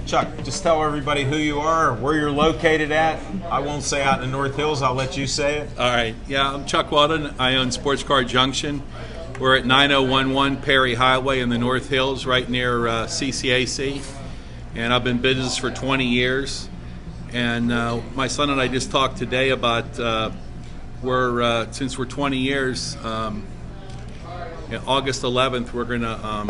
Chuck, just tell everybody who you are, where you're located at. I won't say out in the North Hills. I'll let you say it. All right. Yeah, I'm Chuck Walden. I own Sports Car Junction. We're at 9011 Perry Highway in the North Hills, right near CCAC. And I've been in business for 20 years. And my son and I just talked today about since we're 20 years, August 11th, we're going to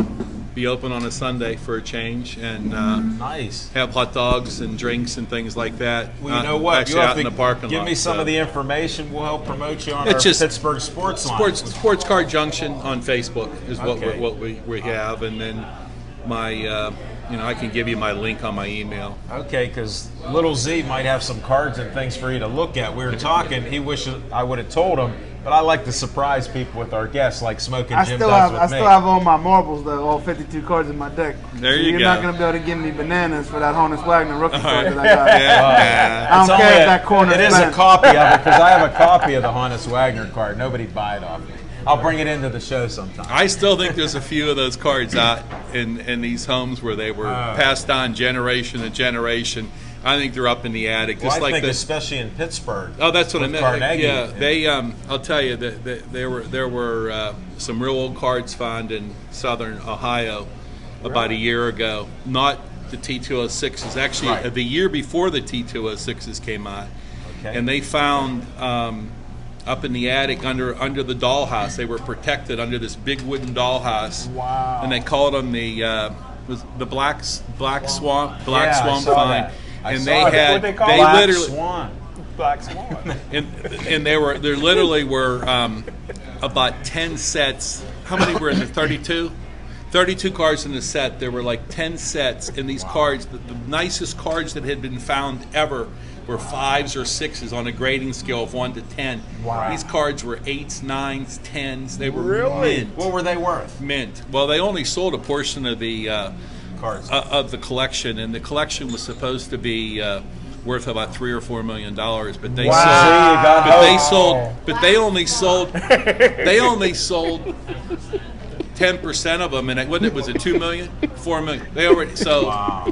be open on a Sunday for a change and Nice. have hot dogs and drinks and things like that. Well, you know what? Actually, You have out to in the parking give lot. me some so. of the information. We'll help promote you on It's our just Pittsburgh Sports Line. Sports Car Junction on Facebook is Okay. what we have, and then my I can give you my link on my email. Okay, because Little Z might have some cards and things for you to look at. We were talking. He wishes I would have told him, but I like to surprise people with our guests, like Smoking Jim does with I me. still have all my marbles though, all 52 cards in my deck. There So you you're go. not gonna be able to give me bananas for that Honus Wagner rookie card right. that I got. Yeah. I don't It's care only if that corner It is a spent. copy of it because I have a copy of the Honus Wagner card. Nobody buy it off me. I'll bring it into the show sometime. I still think there's a few of those cards out in these homes where they were passed on generation to generation. I think they're up in the attic, Well, just I like think the. especially in Pittsburgh. Oh, that's what I with meant. Carnegie. Yeah, they. I'll tell you that there were some real old cards found in Southern Ohio about a year ago. Not the T206s. Actually, Right. the year before the T206s came out, Okay. and they found up in the attic under the dollhouse. They were protected under this big wooden dollhouse. Wow. And they called them the black swamp Yeah, I swamp saw find. that. I And saw they that. had What they call they Black literally Swan. Black Swan. and there literally were about 10 sets. How many were in the 32? 32 cards in the set. There were like 10 sets, and these cards, the nicest cards that had been found ever, were 5s or 6s on a grading scale of 1 to 10. Wow. These cards were 8s, 9s, 10s. They were Really? mint. What were they worth? Mint. Well, they only sold a portion of the Cards. of the collection, and the collection was supposed to be worth about $3 or $4 million, but they Wow. sold. See, you got But they hope. sold. But they only sold. They only sold 10% of them, and it was it 2 million, 4 million. They already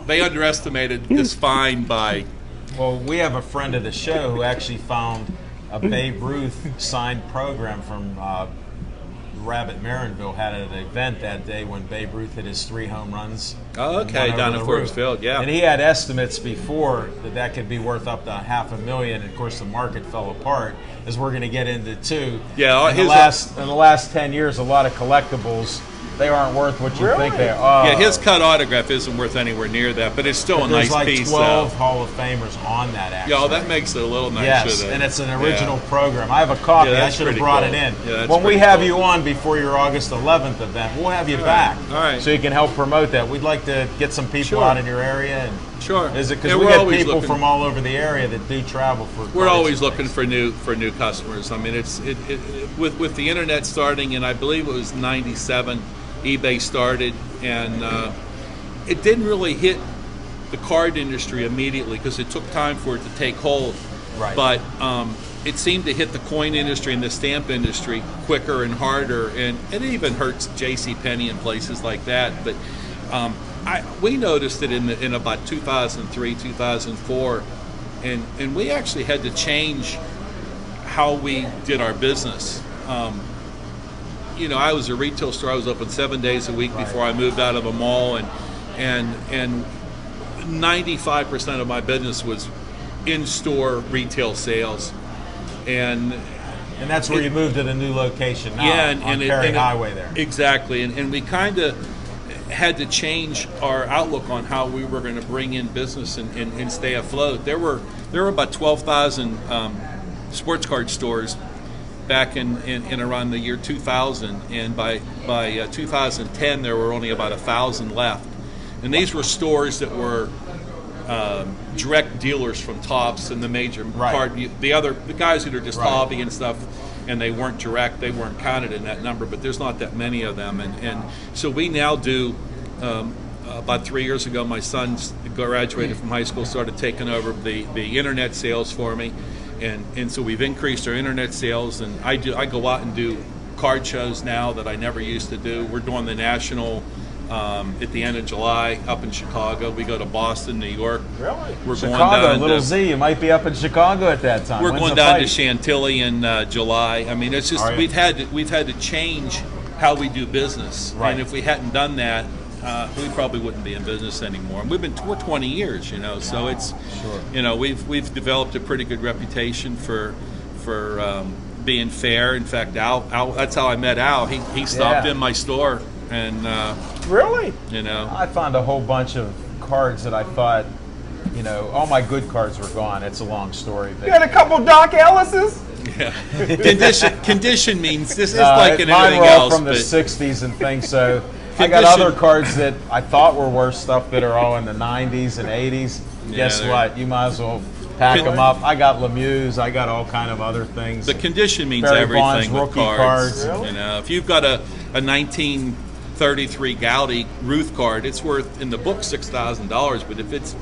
they underestimated this find by. Well, we have a friend of the show who actually found a Babe Ruth signed program from Rabbit Marinville. Had an event that day when Babe Ruth hit his 3 home runs. Oh, and okay, went down over at the Forbes roof. Field, yeah. And he had estimates before that could be worth up to $500,000. And of course, the market fell apart, as we're going to get into too. Yeah, in the last 10 years, a lot of collectibles, they aren't worth what you think they are. Yeah, his cut autograph isn't worth anywhere near that, but it's still a There's nice like piece. 12 Hall of Famers on that. Actually. Yeah, that makes it a little nicer. Yes, than- and it's an original yeah. program. I have a copy. Yeah, I that's should have pretty brought cool. it in. Yeah, that's when we pretty have cool. you on before your August 11th event, we'll have you back. All right. So you can help promote that. We'd like to get some people Sure. out in your area. And Sure. Is it because Yeah, we we're get always people looking- from all over the area that do travel for? We're cards always and looking things. for new customers. I mean, it's with the internet starting, and I believe it was '97, eBay started, and it didn't really hit the card industry immediately because it took time for it to take hold. Right. But it seemed to hit the coin industry and the stamp industry quicker and harder, and it even hurts J.C. Penney and places like that. But we noticed it in about 2003, 2004, and we actually had to change how we did our business. You know, I was a retail store. I was open 7 days a week before I moved out of a mall, and 95% of my business was in-store retail sales. And that's where you moved to the new location now, yeah, on Perry Highway there. Exactly, and we kind of had to change our outlook on how we were going to bring in business and stay afloat. There were about 12,000 sports card stores back in around the year 2000, and by 2010 there were only about 1,000 left. And these were stores that were direct dealers from Topps and the major card. The guys that are just hobby and stuff, and they weren't direct, they weren't counted in that number. But there's not that many of them, and so we now do. About 3 years ago, my son graduated from high school, started taking over the internet sales for me, and so we've increased our internet sales. And I go out and do card shows now that I never used to do. We're doing the national. At the end of July up in Chicago. We go to Boston, New York. Really? We're Chicago, going down Little Z, you might be up in Chicago at that time. We're When's going the down fight? to Chantilly in July. I mean, it's just we've had to change how we do business. Right. And if we hadn't done that, we probably wouldn't be in business anymore. And we've been 20 years, you know. So it's you know, we've developed a pretty good reputation for being fair. In fact, Al, that's how I met Al. He stopped in my store. And really, you know, I found a whole bunch of cards that I thought, you know, all my good cards were gone. It's a long story. But you had a couple Doc Ellis's. Yeah, condition means this is like in mine anything were all else. from the '60s and things. So I Condition. got other cards that I thought were worse stuff that are all in the '90s and '80s. Yeah, Guess they're- what? You might as well pack them up. I got Lemieux. I got all kind of other things. The condition means Barry everything Bonds, with rookie cards. cards. You know, if you've got a 1933 Gowdy Ruth card, it's worth in the book $6,000. But if it's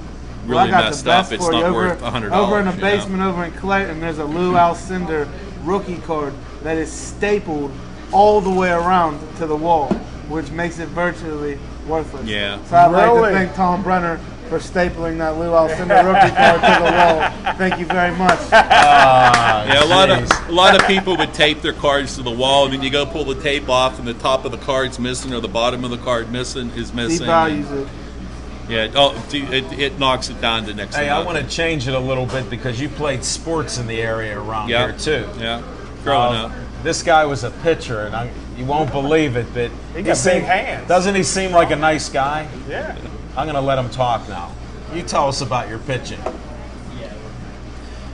Well, I really got messed the best up, it's for you. not worth $100. Over in the you know? basement over in Clayton, there's a Lou Alcindor rookie card that is stapled all the way around to the wall, which makes it virtually worthless. Yeah. So I'd like Really? to thank Tom Brenner for stapling that Lou Alcindor rookie card to the wall. Thank you very much. Yeah, a lot of people would tape their cards to the wall, and then you go pull the tape off, and the top of the card's missing, or the bottom of the card is He missing. values it. Yeah, it knocks it down to next. Hey, to I nothing. want to change it a little bit because you played sports in the area around Yeah, here too. Yeah, growing up. This guy was a pitcher, and you won't believe it, but He got big hands. Doesn't he seem like a nice guy? Yeah. I'm going to let him talk now. You tell us about your pitching.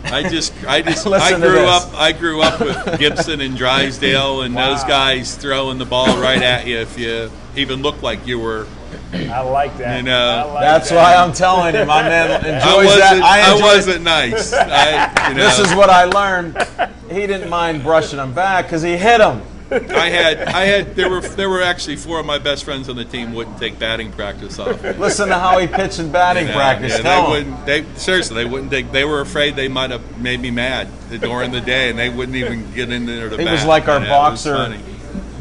I Listen to this. I grew up with Gibson and Drysdale, and those guys throwing the ball right at you if you even looked like you were. I like that. You know, I like That's that. why I'm telling you, my man enjoys that. I enjoy- wasn't nice. This is what I learned. He didn't mind brushing him back because he hit him. There were actually four of my best friends on the team wouldn't take batting practice off. Listen to how he pitched in batting practice. Tell him. They wouldn't take. They were afraid they might have made me mad during the day, and they wouldn't even get in there to He bat. was like our You know, it was boxer, funny.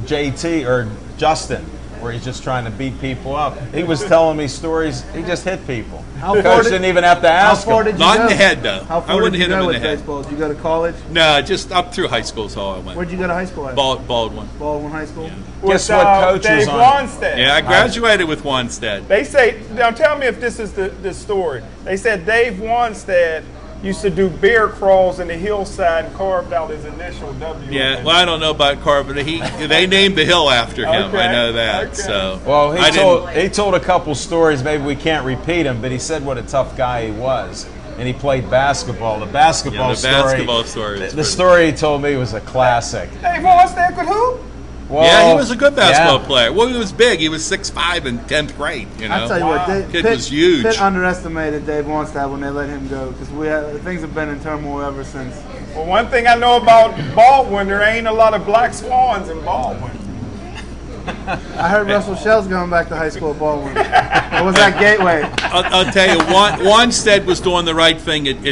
JT or Justin, where he's just trying to beat people up. He was telling me stories. He just hit people. How far Coach did- didn't even have to How ask far him. did you Not go? in the head, though. How I far wouldn't did you hit him go in the with head. baseball? Did you go to college? No, just up through high school is all I went. Where'd you go to high school at? Baldwin. Baldwin High School? Guess With, what coach Dave was on? Wanstead. Yeah, I graduated with Wanstead. They say, now tell me if this is the story. They said Dave Wanstead used to do bear crawls in the hillside and carved out his initial W. Yeah, well, I don't know about Carpenter. They named the hill after him. Okay, I know that. okay. So Well, I he told a couple stories. Maybe we can't repeat them, but he said what a tough guy he was, and he played basketball. The basketball story. The story he told me was a classic. Dave Wanstead could hoop? Well, Yeah, he was a good basketball yeah. player. Well, he was big. He was 6'5" in 10th grade. You know, I tell you what, Kid was huge. Pitt underestimated Dave Wanstead when they let him go because things have been in turmoil ever since. Well, one thing I know about Baldwin, there ain't a lot of black swans in Baldwin. I heard Russell Shell's going back to high school at Baldwin. Or was that Gateway? I'll tell you, Wanstead was doing the right thing at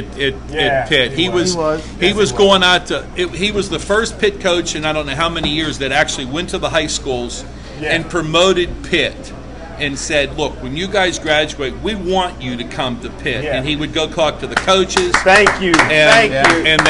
Pitt. He was going out to. He was the first Pitt coach in I don't know how many years that actually went to the high schools and promoted Pitt. And said, look, when you guys graduate, we want you to come to Pitt. Yeah. And he would go talk to the coaches. Thank you. Thank you. And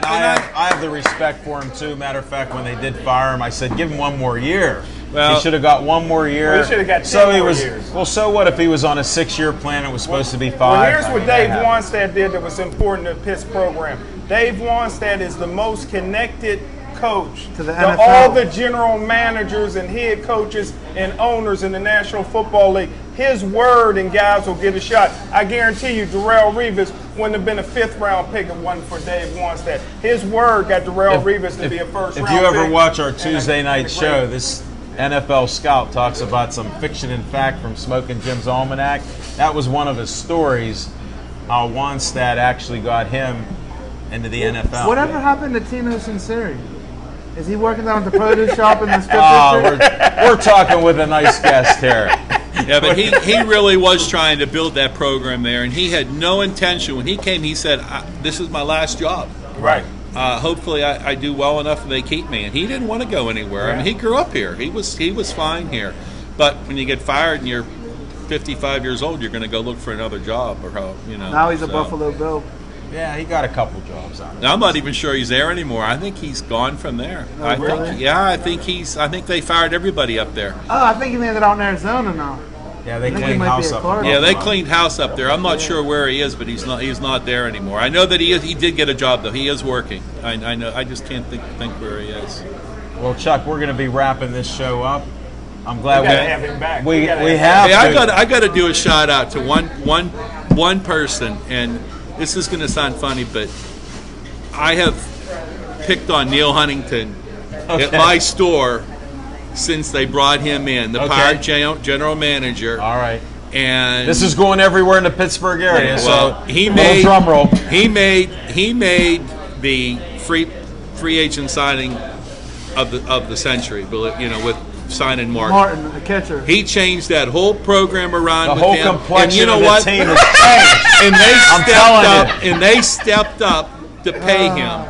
I have the respect for him too. Matter of fact, when they did fire him, I said, give him one more year. Well, he should have got one more year. Well, he should have got 10 more years. Well, so what if he was on a 6-year plan? It was supposed to be 5. Well, here's what Dave Wanstead did that was important to Pitt's program. Dave Wanstead is the most connected coach to the NFL. All the general managers and head coaches and owners in the National Football League. His word and guys will get a shot. I guarantee you, Darrelle Revis wouldn't have been a 5th-round pick if it wasn't for Dave Wanstead. His word got Darrelle Revis to be a first-round pick. If you ever watch our Tuesday night show, this NFL scout talks about some fiction and fact from Smoking Jim's Almanac. That was one of his stories, how Wanstead actually got him into the NFL. Whatever happened to Tino Sinceri? Is he working down at the produce shop in the strip district? We're talking with a nice guest here. Yeah, but he really was trying to build that program there, and he had no intention. When he came, he said, this is my last job. Right. Hopefully I do well enough and they keep me. And he didn't want to go anywhere. I mean, he grew up here. He was fine here. But when you get fired and you're 55 years old, you're going to go look for another job. Now he's a Buffalo Bill. Yeah, he got a couple jobs on it. I'm not even sure he's there anymore. I think he's gone from there. Oh, I really? think they fired everybody up there. Oh, I think he landed out in Arizona now. Yeah, they cleaned house up. Yeah, they cleaned house up there. I'm not sure where he is, but he's not there anymore. I know that he did get a job though. He is working. I know. I just can't think where he is. Well, Chuck, we're going to be wrapping this show up. I'm glad we got to have him back. We have. Hey, I got to do a shout out to one person, and this is going to sound funny, but I have picked on Neil Huntington at my store since they brought him in, the Pirate general manager. All right. And this is going everywhere in the Pittsburgh area. Well, so he made drum roll. He made the free agent signing of the century. With signing Martin, the catcher. He changed that whole program around. The with whole him. complexion and you know of what? the team has changed. And they stepped up to pay him.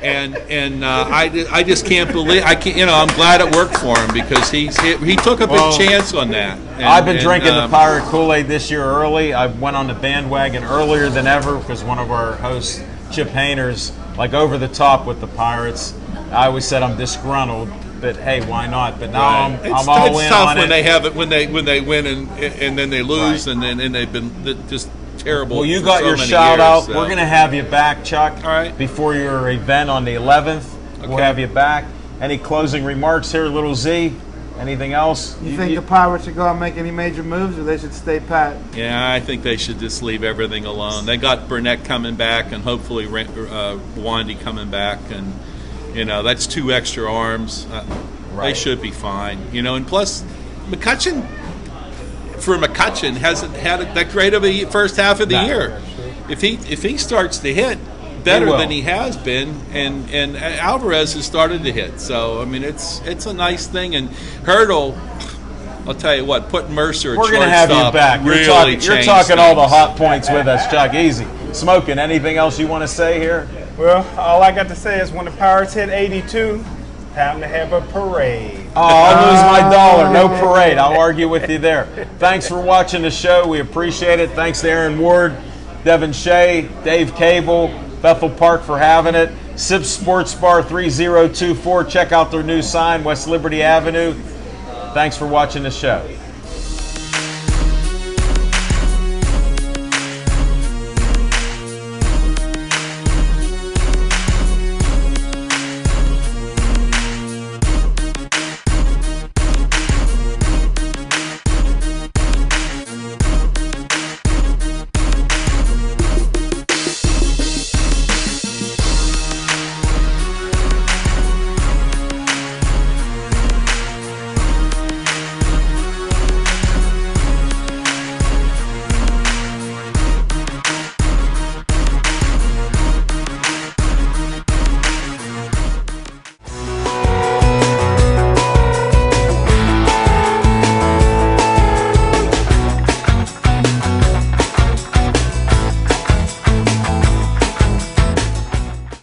And I just can't believe I'm glad it worked for him because he took a big chance on that. I've been drinking the Pirate Kool-Aid this year early. I went on the bandwagon earlier than ever because one of our hosts, Chip Hayner's, over the top with the Pirates. I always said I'm disgruntled, but hey, why not? But now I'm all in on it. It's tough when they have it when they win and then they lose and they've been just terrible. Well, you got your shout out. We're going to have you back, Chuck. All right. Before your event on the 11th, we'll have you back. Any closing remarks here, Little Z? Anything else? You think the Pirates should go out and make any major moves, or they should stay pat? Yeah, I think they should just leave everything alone. They got Burnett coming back, and hopefully Wandy coming back, and that's 2 extra arms. They should be fine. And plus, McCutcheon hasn't had that great of a first half of the year. If he starts to hit better than he has been, and Alvarez has started to hit, so I mean it's a nice thing. And Hurdle, I'll tell you what, putting Mercer at shortstop. We're going to have you back. You're talking all the hot points with us, Chuck. Easy. Smoking. Anything else you want to say here? Well, all I got to say is when the Pirates hit 82. Time to have a parade. Oh, I'll lose my dollar. No parade. I'll argue with you there. Thanks for watching the show. We appreciate it. Thanks to Aaron Ward, Devin Shea, Dave Cable, Bethel Park for having it. Sips Sports Bar 3024. Check out their new sign, West Liberty Avenue. Thanks for watching the show.